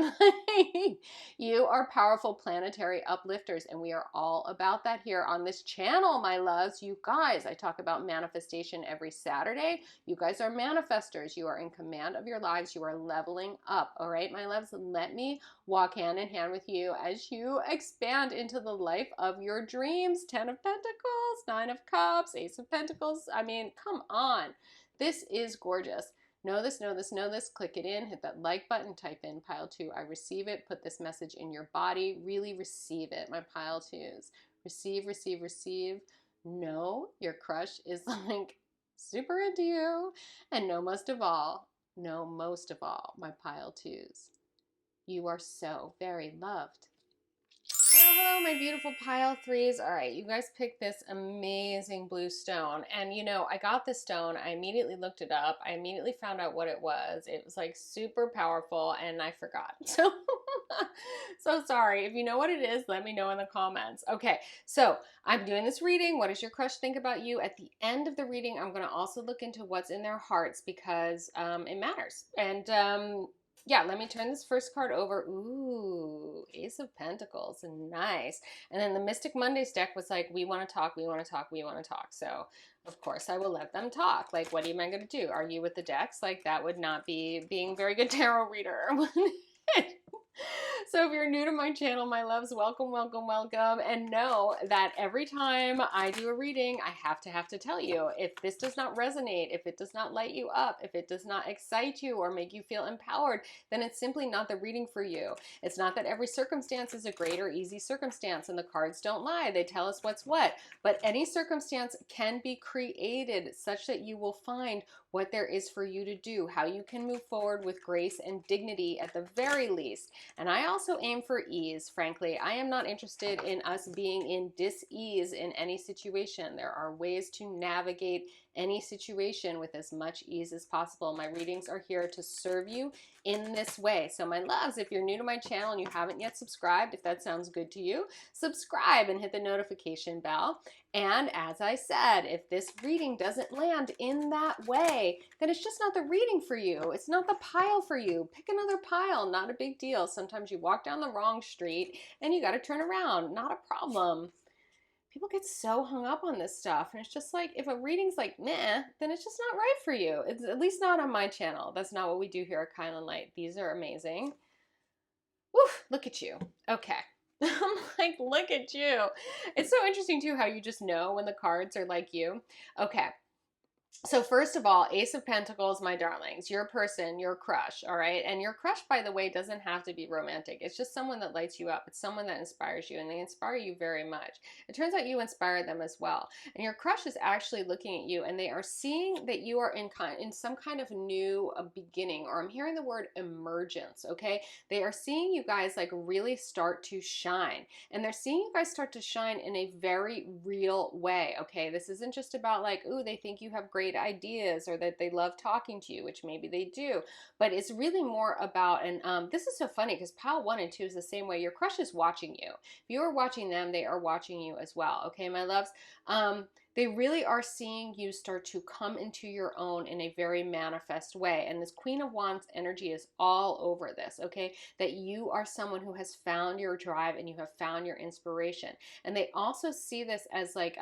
You are powerful planetary uplifters, and we are all about that here on this channel, my loves. You guys, I talk about manifestation every Saturday. You guys are manifestors. You are in command of your lives. You are leveling up. All right, my loves, let me walk hand in hand with you as you expand into the life of your dreams. 10 of Pentacles, 9 of Cups, Ace of Pentacles. I mean, come on. This is gorgeous. Know this, know this, know this. Click it in, hit that like button, type in pile 2. I receive it. Put this message in your body. Really receive it, my pile 2s. Receive, receive, receive. Know your crush is like super into you. And know most of all, my pile 2s, you are so very loved. Hello, my beautiful pile 3s. All right, you guys picked this amazing blue stone. And you know, I got this stone. I immediately looked it up. I immediately found out what it was. It was like super powerful and I forgot. So, so sorry. If you know what it is, let me know in the comments. Okay, so I'm doing this reading. What does your crush think about you? At the end of the reading, I'm going to also look into what's in their hearts because it matters. And yeah, let me turn this first card over. Ooh, Ace of Pentacles. Nice. And then the Mystic Mondays deck was like, we want to talk, we want to talk, we want to talk. So, of course, I will let them talk. Like, what am I going to do? Argue with the decks? Like, that would not be being a very good tarot reader. So if you're new to my channel, my loves, welcome, welcome, welcome. And know that every time I do a reading, I have to tell you, if this does not resonate, if it does not light you up, if it does not excite you or make you feel empowered, then it's simply not the reading for you. It's not that every circumstance is a great or easy circumstance, and the cards don't lie. They tell us what's what. But any circumstance can be created such that you will find what there is for you to do, how you can move forward with grace and dignity at the very least. And I also aim for ease, frankly. I am not interested in us being in dis-ease in any situation. There are ways to navigate any situation with as much ease as possible. My readings are here to serve you in this way. So my loves, if you're new to my channel and you haven't yet subscribed, if that sounds good to you, subscribe and hit the notification bell. And as I said, if this reading doesn't land in that way, then it's just not the reading for you. It's not the pile for you. Pick another pile, not a big deal. Sometimes you walk down the wrong street and you got to turn around, not a problem. People get so hung up on this stuff, and it's just like, if a reading's like meh, then it's just not right for you. It's at least not on my channel. That's not what we do here at Kylan Light. These are amazing. Woof, look at you. Okay. I'm like, look at you. It's so interesting too how you just know when the cards are like you. Okay. So first of all, Ace of Pentacles, my darlings, your person, your crush, all right? And your crush, by the way, doesn't have to be romantic. It's just someone that lights you up. It's someone that inspires you, and they inspire you very much. It turns out you inspire them as well. And your crush is actually looking at you, and they are seeing that you are in some kind of new beginning, or I'm hearing the word emergence, okay? They are seeing you guys like really start to shine, and they're seeing you guys start to shine in a very real way, okay? This isn't just about like, ooh, they think you have great ideas or that they love talking to you, which maybe they do, but it's really more about, and this is so funny because pile 1 and 2 is the same way. Your crush is watching you. If you are watching them, they are watching you as well. Okay, my loves. They really are seeing you start to come into your own in a very manifest way. And this Queen of Wands energy is all over this, okay? That you are someone who has found your drive and you have found your inspiration. And they also see this as like,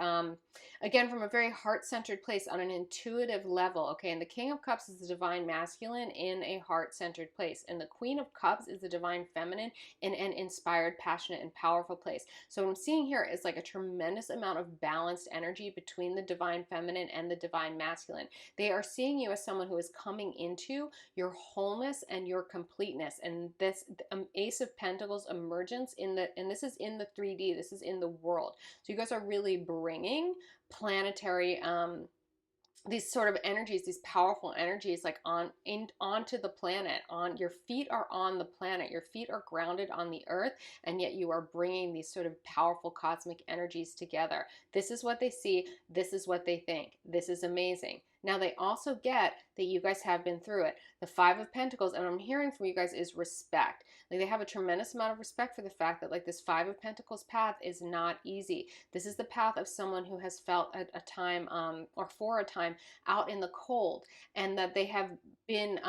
again, from a very heart-centered place on an intuitive level, okay? And the King of Cups is the divine masculine in a heart-centered place. And the Queen of Cups is the divine feminine in an inspired, passionate, and powerful place. So what I'm seeing here is like a tremendous amount of balanced energy between the divine feminine and the divine masculine. They are seeing you as someone who is coming into your wholeness and your completeness. And this Ace of Pentacles emergence and this is in the 3D, this is in the world. So you guys are really bringing planetary these sort of energies, these powerful energies, like onto the planet. On your feet are on the planet, your feet are grounded on the earth, and yet you are bringing these sort of powerful cosmic energies together. This is what they see, this is what they think. This is amazing. Now they also get that you guys have been through it. The Five of Pentacles, and what I'm hearing from you guys is respect. Like they have a tremendous amount of respect for the fact that like this Five of Pentacles path is not easy. This is the path of someone who has felt a time or for a time out in the cold, and that they have been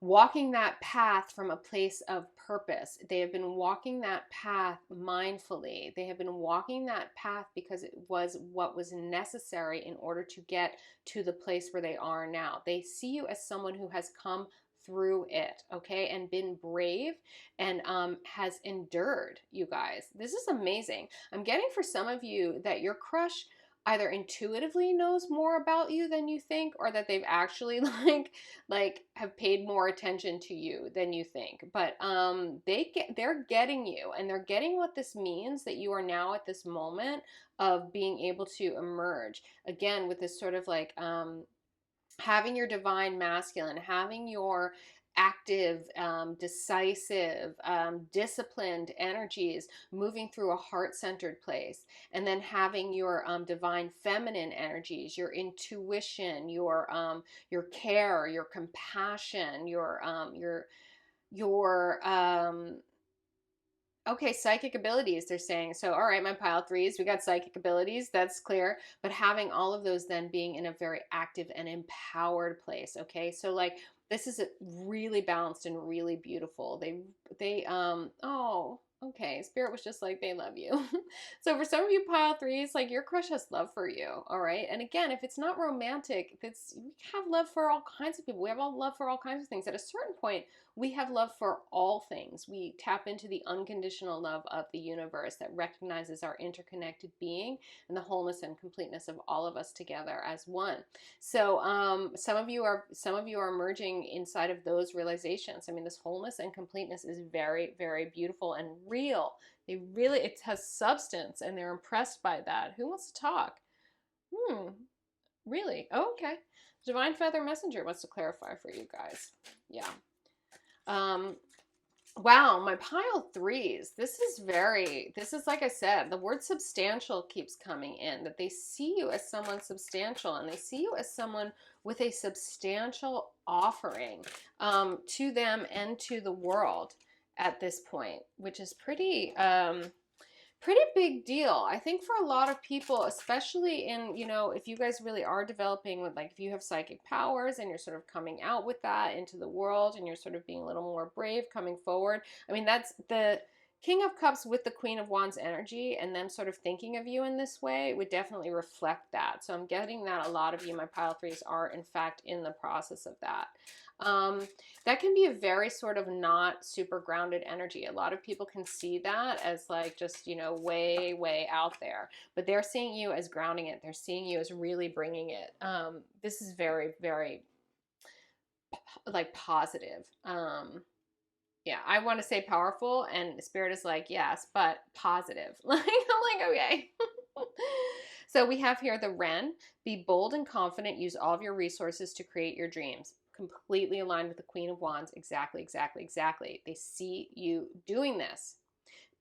walking that path from a place of purpose. They have been walking that path mindfully. They have been walking that path because it was what was necessary in order to get to the place where they are now. They see you as someone who has come through it, okay, and been brave and has endured, you guys. This is amazing. I'm getting for some of you that your crush either intuitively knows more about you than you think, or that they've actually like have paid more attention to you than you think. But they're getting you, and they're getting what this means, that you are now at this moment of being able to emerge again with this sort of like having your divine masculine, having your active, decisive, disciplined energies moving through a heart-centered place, and then having your divine feminine energies, your intuition, your care, your compassion, your okay, psychic abilities, they're saying. So, all right, my pile threes, we got psychic abilities, that's clear. But having all of those then being in a very active and empowered place, okay? So, like, this is really balanced and really beautiful. Oh, okay, Spirit was just like, they love you. So, for some of you pile threes, like, your crush has love for you, all right? And again, if it's not romantic, we have love for all kinds of people. We have all love for all kinds of things. At a certain point, we have love for all things. We tap into the unconditional love of the universe that recognizes our interconnected being and the wholeness and completeness of all of us together as one. So some of you are emerging inside of those realizations. I mean, this wholeness and completeness is very, very beautiful and real. It has substance, and they're impressed by that. Who wants to talk? Really? Oh, okay. Divine Feather Messenger wants to clarify for you guys. Yeah. Wow, my pile threes. This is like I said, the word substantial keeps coming in, that they see you as someone substantial, and they see you as someone with a substantial offering to them and to the world at this point, which is pretty big deal. I think for a lot of people, especially in, if you guys really are developing with, like, if you have psychic powers and you're sort of coming out with that into the world and you're sort of being a little more brave coming forward. I mean, that's the King of Cups with the Queen of Wands energy, and them sort of thinking of you in this way would definitely reflect that. So I'm getting that a lot of you, my pile threes, are in fact in the process of that. That can be a very sort of not super grounded energy. A lot of people can see that as like just, way, way out there. But they're seeing you as grounding it. They're seeing you as really bringing it. This is very, very like positive. Yeah, I want to say powerful, and Spirit is like, yes, but positive. Like, I'm like, okay. So we have here the Wren. Be bold and confident. Use all of your resources to create your dreams. Completely aligned with the Queen of Wands. Exactly, exactly, exactly. They see you doing this.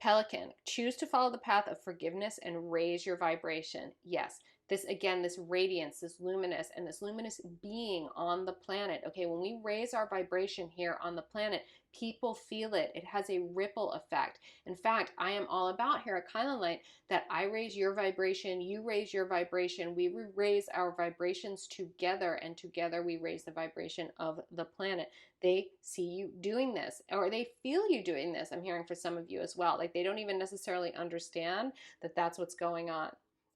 Pelican. Choose to follow the path of forgiveness and raise your vibration. Yes, this, again, this radiance, this luminous, and this luminous being on the planet. Okay, when we raise our vibration here on the planet, people feel it. It has a ripple effect. In fact, I am all about here at kylinlight that I raise your vibration, you raise your vibration, we raise our vibrations together, and together we raise the vibration of the planet. They see you doing this, or they feel you doing this. I'm hearing for some of you as well. Like they don't even necessarily understand that that's what's going on.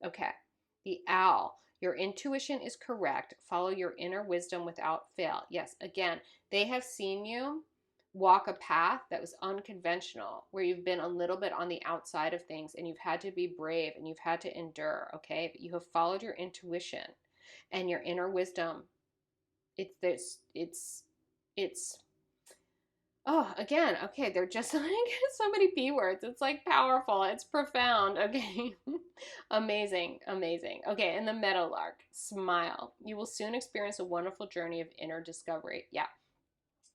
Okay, the owl. Your intuition is correct. Follow your inner wisdom without fail. Yes, again, they have seen you walk a path that was unconventional, where you've been a little bit on the outside of things and you've had to be brave and you've had to endure, okay? But you have followed your intuition and your inner wisdom. It's oh, again, okay, they're just like so many P words. It's like powerful, it's profound, okay? Amazing, amazing. Okay, and the meadowlark, smile. You will soon experience a wonderful journey of inner discovery. Yeah.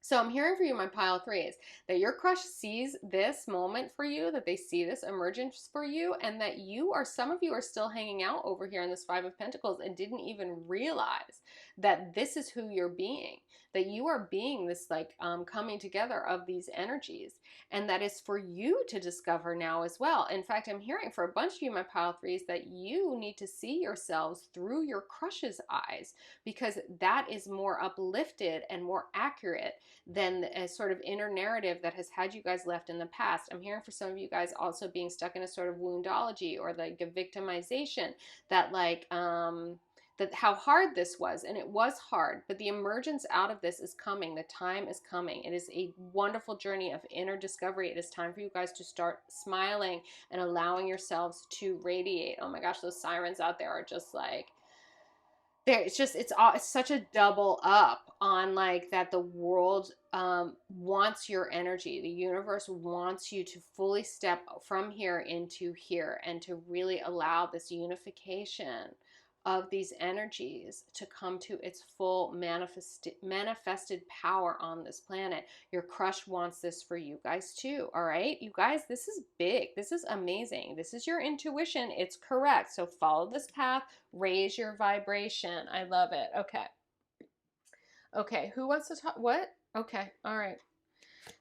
So I'm hearing for you, my pile 3, is that your crush sees this moment for you, that they see this emergence for you, and that you are, some of you are still hanging out over here in this 5 of Pentacles and didn't even realize that this is who you're being, that you are being this like coming together of these energies, and that is for you to discover now as well. In fact, I'm hearing for a bunch of you, my pile 3s, that you need to see yourselves through your crush's eyes, because that is more uplifted and more accurate than a sort of inner narrative that has had you guys left in the past. I'm hearing for some of you guys also being stuck in a sort of woundology or like a victimization, that like that how hard this was, and it was hard, but the emergence out of this is coming. The time is coming. It is a wonderful journey of inner discovery. It is time for you guys to start smiling and allowing yourselves to radiate. Oh my gosh, those sirens out there are just like, there, it's just it's such a double up on like that the world wants your energy. The universe wants you to fully step from here into here and to really allow this unification of these energies to come to its full manifested power on this planet. Your crush wants this for you guys too, all right? You guys, this is big. This is amazing. This is your intuition. It's correct. So follow this path, raise your vibration. I love it. Okay. Okay, who wants to talk? What? Okay, all right.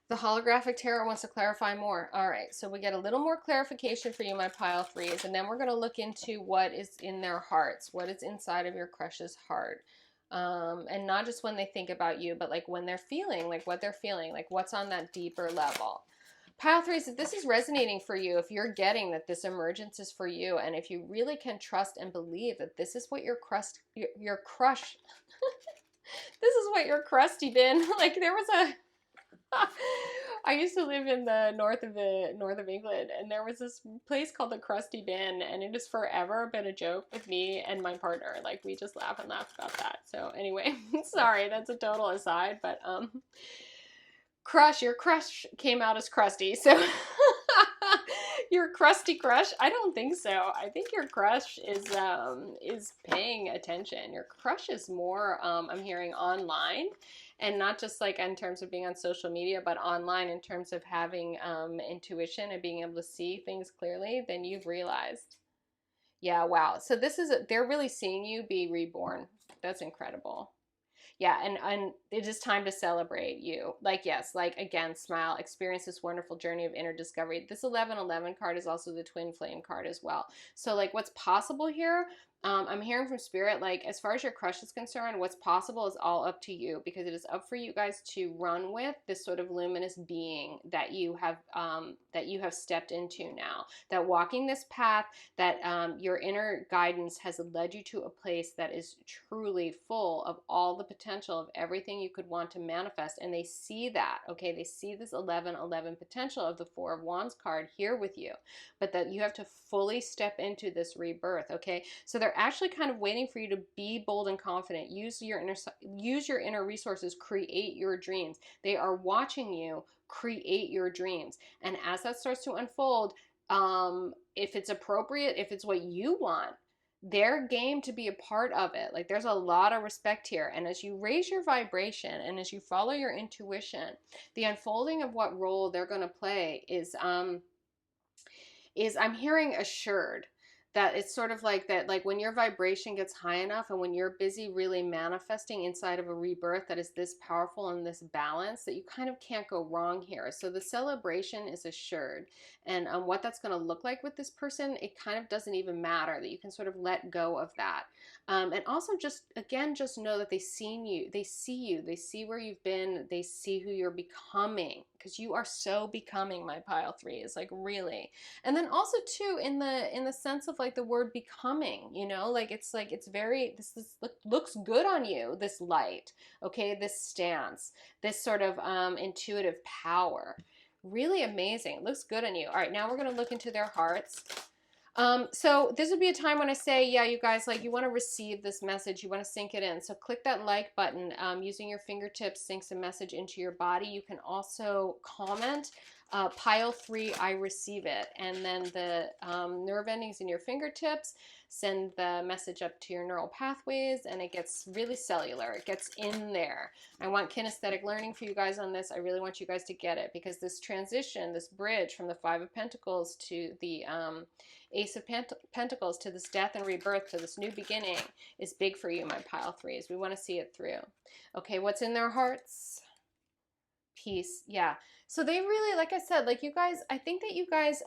The holographic tarot wants to clarify more. All right, so we get a little more clarification for you, my pile 3s, and then we're going to look into what is in their hearts, what is inside of your crush's heart. And not just when they think about you, but like when they're feeling, like what they're feeling, like what's on that deeper level. Pile 3s, if this is resonating for you, if you're getting that this emergence is for you, and if you really can trust and believe that this is what your crush, this is what your crusty bin, like there was a, I used to live in the north of England, and there was this place called the Krusty Bin, and it has forever been a joke with me and my partner. Like we just laugh and laugh about that. So anyway, sorry, that's a total aside, but your crush came out as crusty, so your crusty crush? I don't think so. I think your crush is paying attention. Your crush is more I'm hearing online, and not just like in terms of being on social media, but online in terms of having intuition and being able to see things clearly than you've realized. Yeah, wow. So this is they're really seeing you be reborn. That's incredible. Yeah, and it is time to celebrate you. Like, yes, like, again, smile, experience this wonderful journey of inner discovery. This 1111 card is also the twin flame card as well. So, like, what's possible here, I'm hearing from Spirit, like, as far as your crush is concerned, what's possible is all up to you, because it is up for you guys to run with this sort of luminous being that you have stepped into now. That walking this path, that your inner guidance has led you to a place that is truly full of all the potential of everything you could want to manifest, and they see that, okay? They see this 1111 potential of the 4 of Wands card here with you, but that you have to fully step into this rebirth, okay? So they're actually kind of waiting for you to be bold and confident. Use your inner resources, create your dreams. They are watching you create your dreams, and as that starts to unfold, if it's appropriate, if it's what you want, they're game to be a part of it. Like, there's a lot of respect here. And as you raise your vibration and as you follow your intuition, the unfolding of what role they're going to play is I'm hearing assured, that it's sort of like that, like when your vibration gets high enough and when you're busy really manifesting inside of a rebirth that is this powerful and this balance, that you kind of can't go wrong here. So the celebration is assured. And what that's going to look like with this person, it kind of doesn't even matter, that you can sort of let go of that. And also just, again, just know that they see you, they see where you've been, they see who you're becoming, because you are so becoming, my pile threes, like really. And then also too, in the sense of like the word becoming, you know, like it's very, this looks good on you, this light, okay, this stance, this sort of intuitive power. Really amazing. It looks good on you. All right, now we're going to look into their hearts. So this would be a time when I say, yeah, you guys, like you want to receive this message, you want to sink it in. So click that like button, using your fingertips sinks a message into your body. You can also comment, pile 3, I receive it. And then the nerve endings in your fingertips send the message up to your neural pathways, and it gets really cellular. It gets in there. I want kinesthetic learning for you guys on this. I really want you guys to get it, because this transition, this bridge from the 5 of Pentacles to the Ace of Pentacles, to this death and rebirth, to this new beginning, is big for you, my pile threes. We want to see it through. Okay, what's in their hearts? Peace. Yeah. So they really, like I said, like you guys, I think that you guys,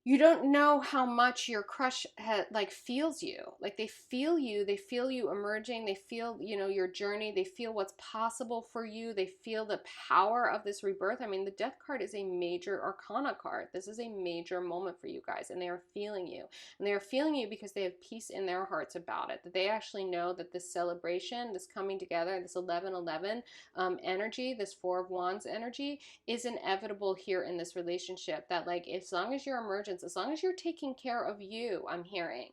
you don't know how much your crush like feels you. Like they feel you emerging. They feel, you know, your journey. They feel what's possible for you. They feel the power of this rebirth. I mean, the Death card is a major arcana card. This is a major moment for you guys, and they are feeling you. And they are feeling you because they have peace in their hearts about it. That they actually know that this celebration, this coming together, this 11-11 energy, this 4 of Wands energy, is inevitable here in this relationship. That like, as long as your emergence, as long as you're taking care of you, I'm hearing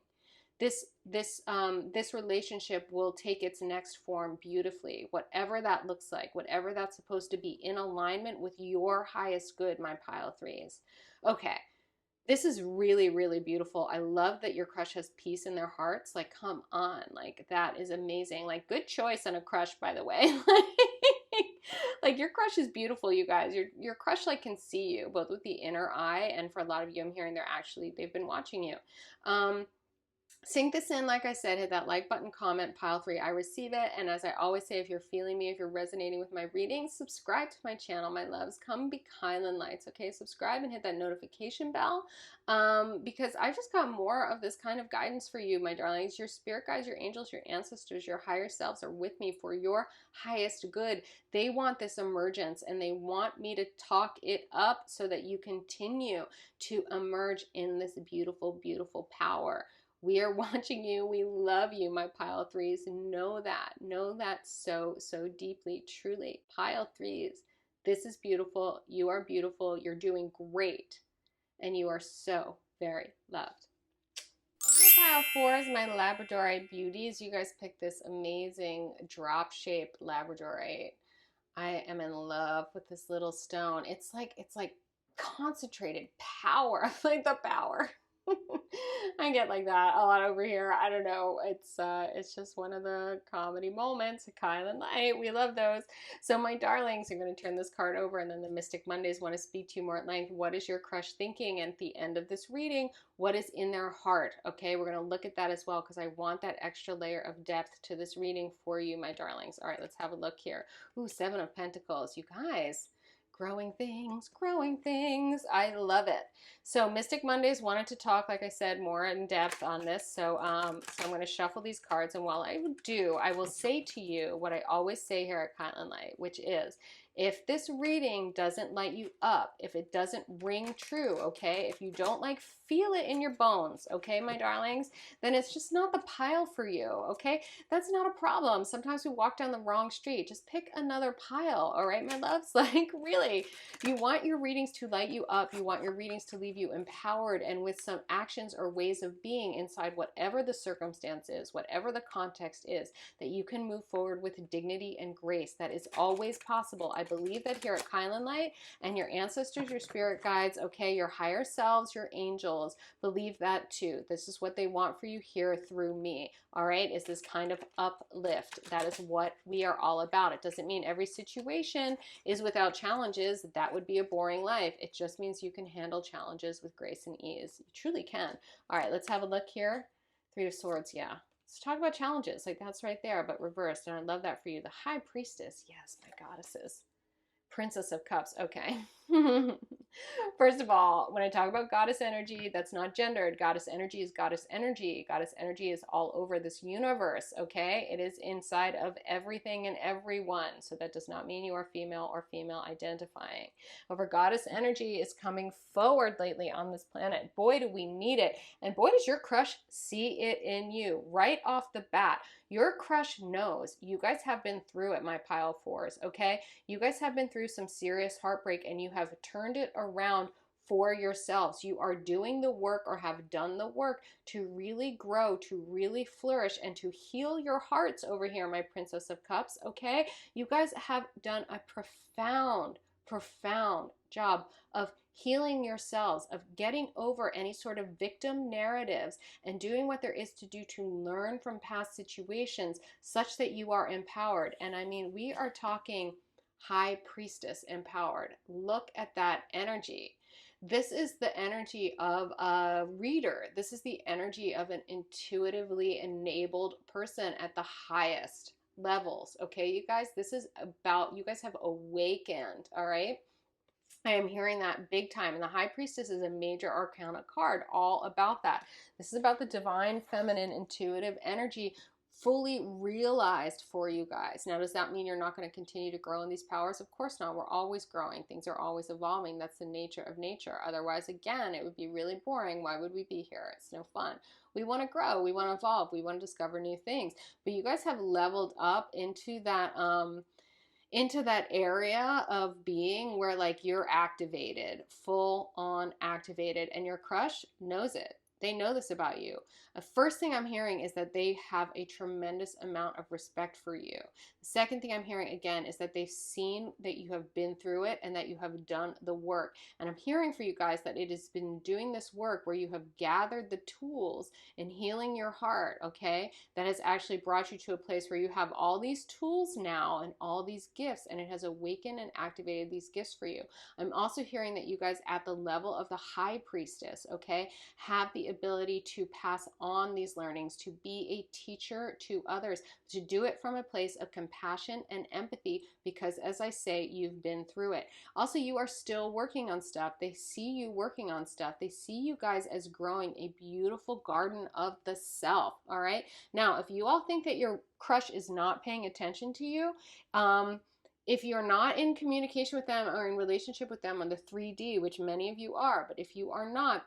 this relationship will take its next form beautifully, whatever that looks like, whatever that's supposed to be, in alignment with your highest good, my pile threes. Okay, this is really, really beautiful. I love that your crush has peace in their hearts. Like, come on, like that is amazing. Like, good choice on a crush, by the way. Like your crush is beautiful, you guys. Your crush like can see you both with the inner eye, and for a lot of you, I'm hearing they've been watching you. Sink this in, like I said, hit that like button, comment, pile 3, I receive it. And as I always say, if you're feeling me, if you're resonating with my readings, subscribe to my channel, my loves. Come be kylinlights, okay? Subscribe and hit that notification bell, because I just got more of this kind of guidance for you, my darlings. Your spirit guides, your angels, your ancestors, your higher selves are with me for your highest good. They want this emergence, and they want me to talk it up so that you continue to emerge in this beautiful, beautiful power. We are watching you. We love you, my pile threes. Know that. Know that so, so deeply, truly. Pile threes, this is beautiful. You are beautiful. You're doing great. And you are so very loved. Okay, pile 4s, my Labradorite beauties. You guys picked this amazing drop-shaped Labradorite. I am in love with this little stone. It's like concentrated power, like the power. I get like that a lot over here. I don't know. It's just one of the comedy moments. Kylinlight, we love those. So my darlings, I'm going to turn this card over, and then the Mystic Mondays want to speak to you more at length. What is your crush thinking? And at the end of this reading, what is in their heart? Okay, we're going to look at that as well, because I want that extra layer of depth to this reading for you, my darlings. All right, let's have a look here. Ooh, 7 of Pentacles. You guys, growing things, growing things. I love it. So Mystic Mondays wanted to talk, like I said, more in depth on this. So, so I'm going to shuffle these cards. And while I do, I will say to you what I always say here at Kylinlight, which is, if this reading doesn't light you up, if it doesn't ring true, okay, if you don't like feel it in your bones, okay, my darlings, then it's just not the pile for you, okay? That's not a problem. Sometimes we walk down the wrong street. Just pick another pile, all right, my loves? Like, really, you want your readings to light you up. You want your readings to leave you empowered and with some actions or ways of being inside whatever the circumstance is, whatever the context is, that you can move forward with dignity and grace. That is always possible. I believe that here at Kylinlight, and your ancestors, your spirit guides, okay, your higher selves, your angels, believe that too. This is what they want for you here through me. all right, is this kind of uplift. That is what we are all about. It doesn't mean every situation is without challenges. That would be a boring life. It just means you can handle challenges with grace and ease. You truly can. All right, let's have a look here. Three of Swords, yeah. Let's talk about challenges. Like, that's right there, but reversed. And I love that for you. The High Priestess. Yes, my goddesses. Princess of Cups. Okay. First of all, when I talk about goddess energy, that's not gendered. Goddess energy is goddess energy. Goddess energy is all over this universe, okay? It is inside of everything and everyone. So that does not mean you are female or female identifying. However, goddess energy is coming forward lately on this planet. Boy, do we need it. And boy, does your crush see it in you right off the bat. Your crush knows you guys have been through it, my pile fours, okay? You guys have been through some serious heartbreak and you have turned it around for yourselves. You are doing the work or have done the work to really grow, to really flourish, and to heal your hearts over here, my Princess of Cups, okay? You guys have done a profound job of healing yourselves, of getting over any sort of victim narratives and doing what there is to do to learn from past situations such that you are empowered. And I mean, we are talking High Priestess empowered. Look at that energy. This is the energy of a reader. This is the energy of an intuitively enabled person at the highest levels. Okay, you guys, this is about, you guys have awakened, all right? I am hearing that big time. And the High Priestess is a major arcana card all about that. This is about the divine feminine intuitive energy fully realized for you guys. Now, does that mean you're not going to continue to grow in these powers? Of course not. We're always growing. Things are always evolving. That's the nature of nature. Otherwise, again, it would be really boring. Why would we be here? It's no fun. We want to grow. We want to evolve. We want to discover new things. But you guys have leveled up into that area of being where like you're activated, full on activated, and your crush knows it. They know this about you. The first thing I'm hearing is that they have a tremendous amount of respect for you. The second thing I'm hearing again is that they've seen that you have been through it and that you have done the work. And I'm hearing for you guys that it has been doing this work where you have gathered the tools in healing your heart, okay? That has actually brought you to a place where you have all these tools now and all these gifts, and it has awakened and activated these gifts for you. I'm also hearing that you guys at the level of the High Priestess, okay, have the ability to pass on these learnings, to be a teacher to others, to do it from a place of compassion and empathy because, as I say, you've been through it. Also, you are still working on stuff. They see you working on stuff. They see you guys as growing a beautiful garden of the self, all right? Now, if you all think that your crush is not paying attention to you, if you're not in communication with them or in relationship with them on the 3D, which many of you are, but if you are not,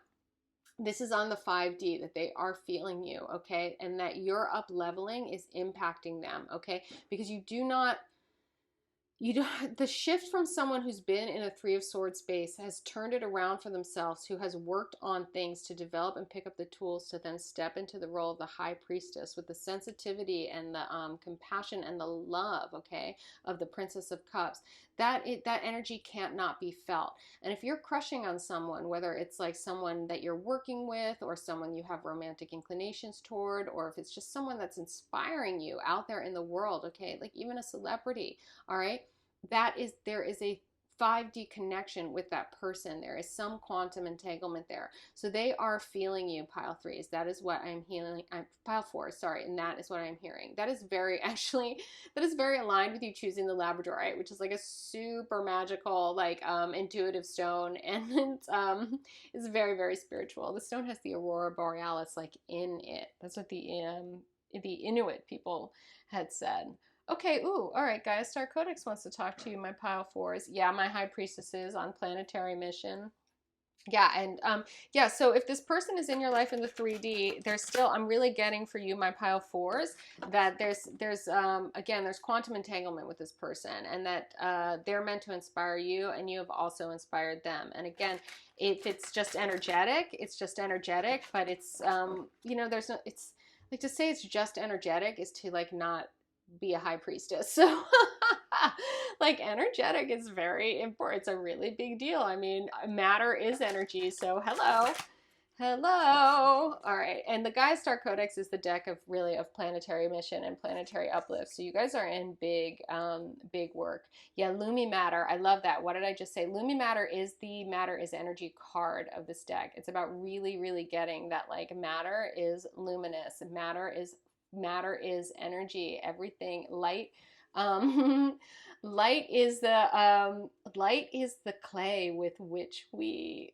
this is on the 5D that they are feeling you, okay? And that your up leveling is impacting them, okay? Because the shift from someone who's been in a Three of Swords space has turned it around for themselves, who has worked on things to develop and pick up the tools to then step into the role of the High Priestess with the sensitivity and the compassion and the love, okay, of the Princess of Cups. That energy can't not be felt. And if you're crushing on someone, whether it's like someone that you're working with or someone you have romantic inclinations toward, or if it's just someone that's inspiring you out there in the world, okay, like even a celebrity, all right, there is a 5D connection with that person. There is some quantum entanglement there. So they are feeling you, pile threes. That is what I'm healing. Pile fours, sorry, and that is what I'm hearing. That is very aligned with you choosing the Labradorite, which is like a super magical, like intuitive stone, and it's very, very spiritual. The stone has the Aurora Borealis like in it. That's what the Inuit people had said. Okay, ooh, all right, guys. Star Codex wants to talk to you, my pile fours. Yeah, my High Priestess is on planetary mission. Yeah, and yeah, so if this person is in your life in the 3D, there's still, I'm really getting for you, my pile fours, that there's again, there's quantum entanglement with this person, and that they're meant to inspire you, and you have also inspired them. And again, if it's just energetic, it's just energetic, but it's, you know, there's no, it's like to say it's just energetic is to like not be a High Priestess. So like energetic is very important. It's a really big deal. I mean, matter is energy. So hello. Hello. All right. And the Gaia Star Codex is the deck of really of planetary mission and planetary uplift. So you guys are in big work. Yeah, Lumi Matter. I love that. What did I just say? Lumi Matter is the Matter is Energy card of this deck. It's about really, really getting that like matter is luminous. Matter is energy. Everything light. Um light is the clay with which we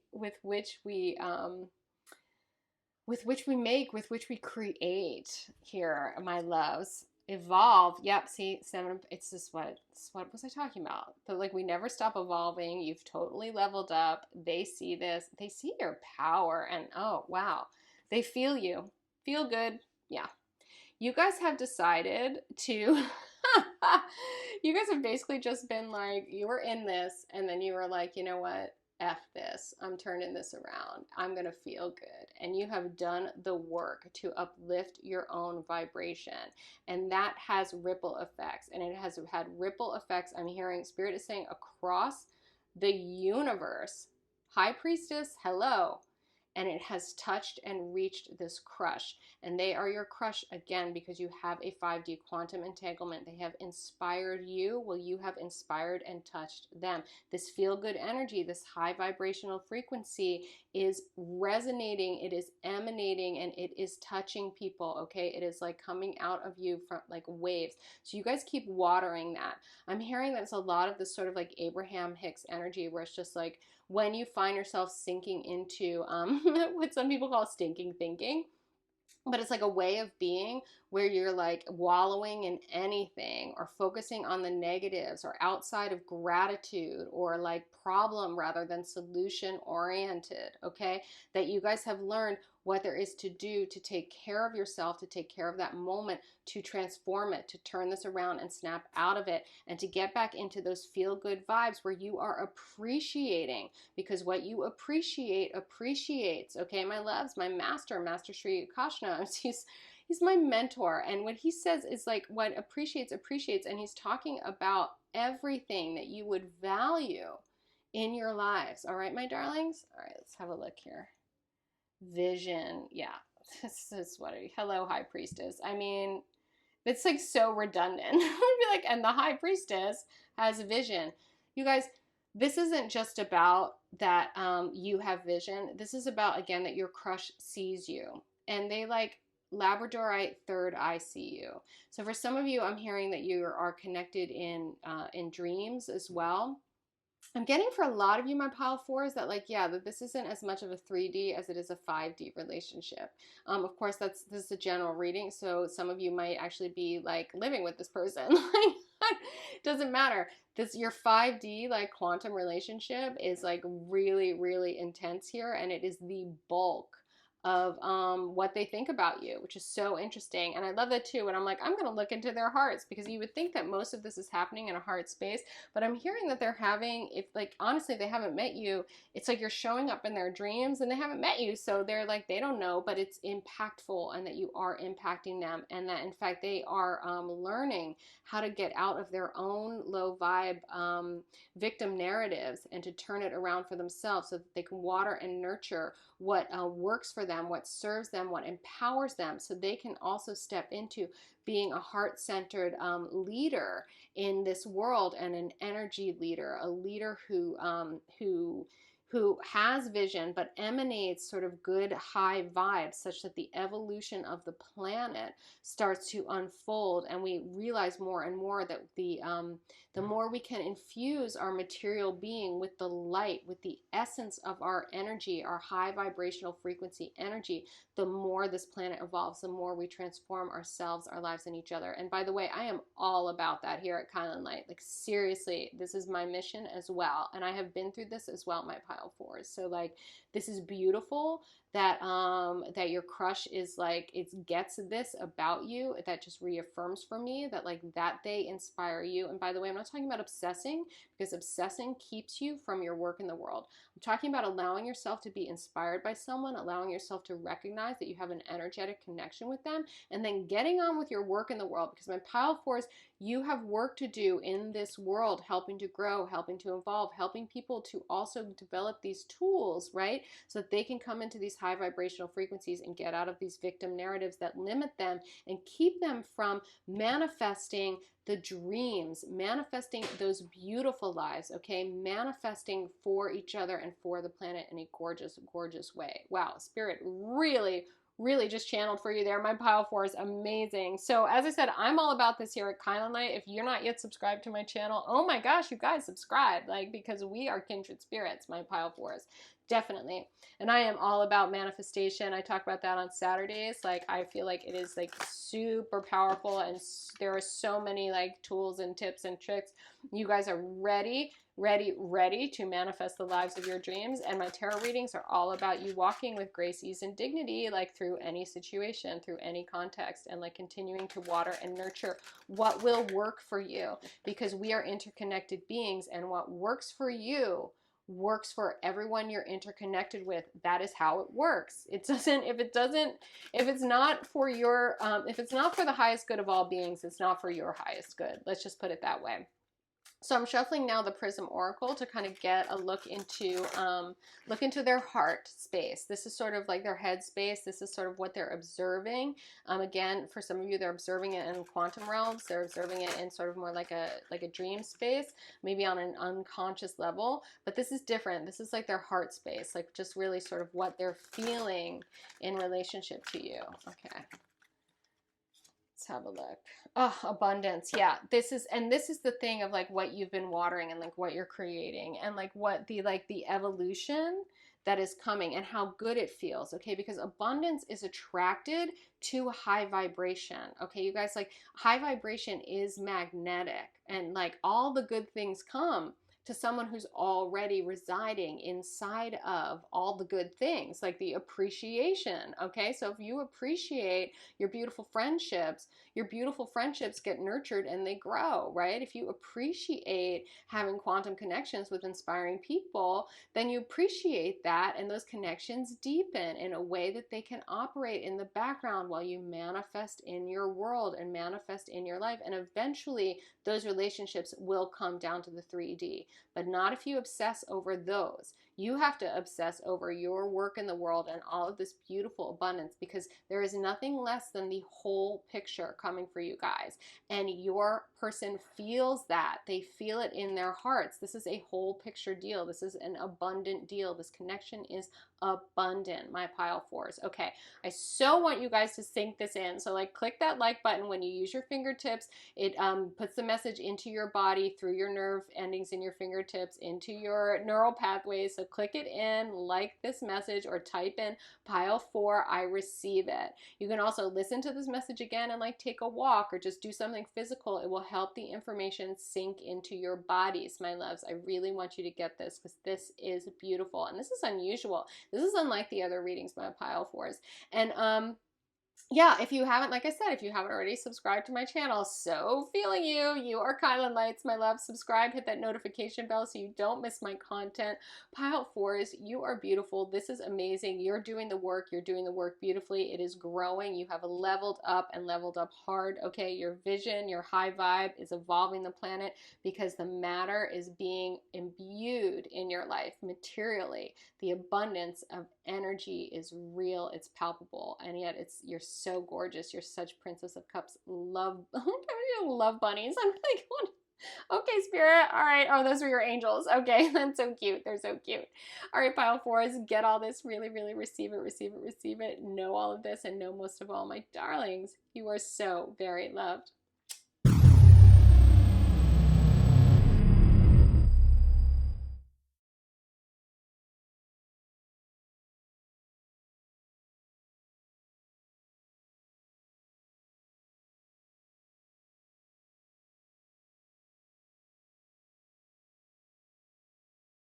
make, with which we create here, my loves. Evolve. Yep, see, seven, it's just what was I talking about? So like we never stop evolving. You've totally leveled up. They see this, they see your power, and oh wow. They feel you. Feel good. Yeah. You guys have decided to you guys have basically just been like, you were in this, and then you were like, you know what? F this. I'm turning this around. I'm going to feel good. And you have done the work to uplift your own vibration. And that has ripple effects. And it has had ripple effects, I'm hearing Spirit is saying, across the universe. High Priestess, hello. And it has touched and reached this crush. And they are your crush again because you have a 5D quantum entanglement. They have inspired you. Well, you have inspired and touched them. This feel-good energy, this high vibrational frequency is resonating, it is emanating, and it is touching people, okay? It is like coming out of you from like waves. So you guys keep watering that. I'm hearing that it's a lot of this sort of like Abraham Hicks energy where it's just like, when you find yourself sinking into what some people call stinking thinking, but it's like a way of being where you're like wallowing in anything or focusing on the negatives or outside of gratitude or like problem rather than solution oriented, okay? That you guys have learned what there is to do to take care of yourself, to take care of that moment, to transform it, to turn this around and snap out of it, and to get back into those feel-good vibes where you are appreciating, because what you appreciate appreciates, okay, my loves? My master, Master Sri Akashna, he's my mentor, and what he says is like what appreciates appreciates, and he's talking about everything that you would value in your lives. All right, my darlings? All right, let's have a look here. Vision. Yeah, this is what hello, High Priestess. I mean, it's like so redundant. I'd be like, and the High Priestess has vision. You guys, this isn't just about that you have vision. This is about, again, that your crush sees you. And they like Labradorite third eye see you. So for some of you, I'm hearing that you are connected in dreams as well. I'm getting for a lot of you, my pile fours, that like, yeah, that this isn't as much of a 3D as it is a 5D relationship. Of course, this is a general reading, so some of you might actually be like living with this person. Like, doesn't matter. This your 5D like quantum relationship is like really, really intense here, and it is the bulk of what they think about you, which is so interesting. And I love that too. And I'm like, I'm going to look into their hearts, because you would think that most of this is happening in a heart space, but I'm hearing that they're having, if like honestly they haven't met you, it's like you're showing up in their dreams and they haven't met you, so they're like, they don't know, but it's impactful, and that you are impacting them, and that in fact they are learning how to get out of their own low vibe victim narratives and to turn it around for themselves, so that they can water and nurture what works for them, what serves them, what empowers them, so they can also step into being a heart-centered leader in this world, and an energy leader, a leader who has vision but emanates sort of good high vibes, such that the evolution of the planet starts to unfold, and we realize more and more that the more we can infuse our material being with the light, with the essence of our energy, our high vibrational frequency energy, the more this planet evolves, the more we transform ourselves, our lives, and each other. And by the way, I am all about that here at kylinlight. Like seriously, this is my mission as well, and I have been through this as well, my pile fours. So like, this is beautiful that that your crush is like, it gets this about you. That just reaffirms for me that like that they inspire you. And by the way, I'm not talking about obsessing, because obsessing keeps you from your work in the world. I'm talking about allowing yourself to be inspired by someone, allowing yourself to recognize that you have an energetic connection with them, and then getting on with your work in the world. Because my pile fours, You have work to do in this world, helping to grow, helping to evolve, helping people to also develop these tools, right? So that they can come into these high vibrational frequencies and get out of these victim narratives that limit them and keep them from manifesting the dreams, manifesting those beautiful lives, okay? Manifesting for each other and for the planet in a gorgeous, gorgeous way. Wow, Spirit really just channeled for you there. My pile 4 is amazing. So as I said, I'm all about this here at kylinlight. If you're not yet subscribed to my channel, oh my gosh, you guys subscribe, like, because we are kindred spirits, my pile 4s. Definitely. And I am all about manifestation. I talk about that on Saturdays. Like, I feel like it is like super powerful, and there are so many like tools and tips and tricks. You guys are ready to manifest the lives of your dreams. And my tarot readings are all about you walking with grace, ease, and dignity, like through any situation, through any context, and like continuing to water and nurture what will work for you, because we are interconnected beings, and what works for you works for everyone you're interconnected with. That is how it works. It doesn't, if it's not for your, if it's not for the highest good of all beings, it's not for your highest good. Let's just put it that way. So I'm shuffling now the Prism Oracle to kind of get a look into their heart space. This is sort of like their head space. This is sort of what they're observing. Again, for some of you, they're observing it in quantum realms. They're observing it in sort of more like a dream space, maybe on an unconscious level. But this is different. This is like their heart space, like just really sort of what they're feeling in relationship to you. Okay. Let's have a look. Oh, abundance. Yeah, this is the thing of like what you've been watering and like what you're creating and like what the evolution that is coming and how good it feels. Okay, because abundance is attracted to high vibration. Okay, you guys, like high vibration is magnetic, and like all the good things come to someone who's already residing inside of all the good things, like the appreciation. Okay, so if you appreciate your beautiful friendships get nurtured and they grow, right? If you appreciate having quantum connections with inspiring people, then you appreciate that, and those connections deepen in a way that they can operate in the background while you manifest in your world and manifest in your life. And eventually those relationships will come down to the 3D, but not if you obsess over those. You have to obsess over your work in the world and all of this beautiful abundance, because there is nothing less than the whole picture coming for you guys. And your person feels that. They feel it in their hearts. This is a whole picture deal. This is an abundant deal. This connection is abundant, my pile 4s. Okay, I so want you guys to sink this in. So like click that like button when you use your fingertips. It puts the message into your body through your nerve endings in your fingertips into your neural pathways. So click it in, like this message, or type in pile 4, I receive it. You can also listen to this message again and like take a walk or just do something physical. It will help the information sink into your bodies, my loves. I really want you to get this, because this is beautiful and this is unusual. This is unlike the other readings, my pile 4s. And yeah, if you haven't, like I said, if you haven't already subscribed to my channel, so feeling you. You are kylinlights, my love. Subscribe, hit that notification bell so you don't miss my content. Pile 4s, you are beautiful. This is amazing. You're doing the work. You're doing the work beautifully. It is growing. You have leveled up and leveled up hard. Okay, your vision, your high vibe is evolving the planet, because the matter is being imbued in your life materially. The abundance of energy is real. It's palpable, and yet you're so gorgeous. You're such Princess of Cups. Love, love bunnies. I'm like, okay, Spirit. All right. Oh, those were your angels. Okay, that's so cute. They're so cute. All right, pile 4s, get all this. Really, really receive it, receive it, receive it. Know all of this, and know most of all, my darlings, you are so very loved.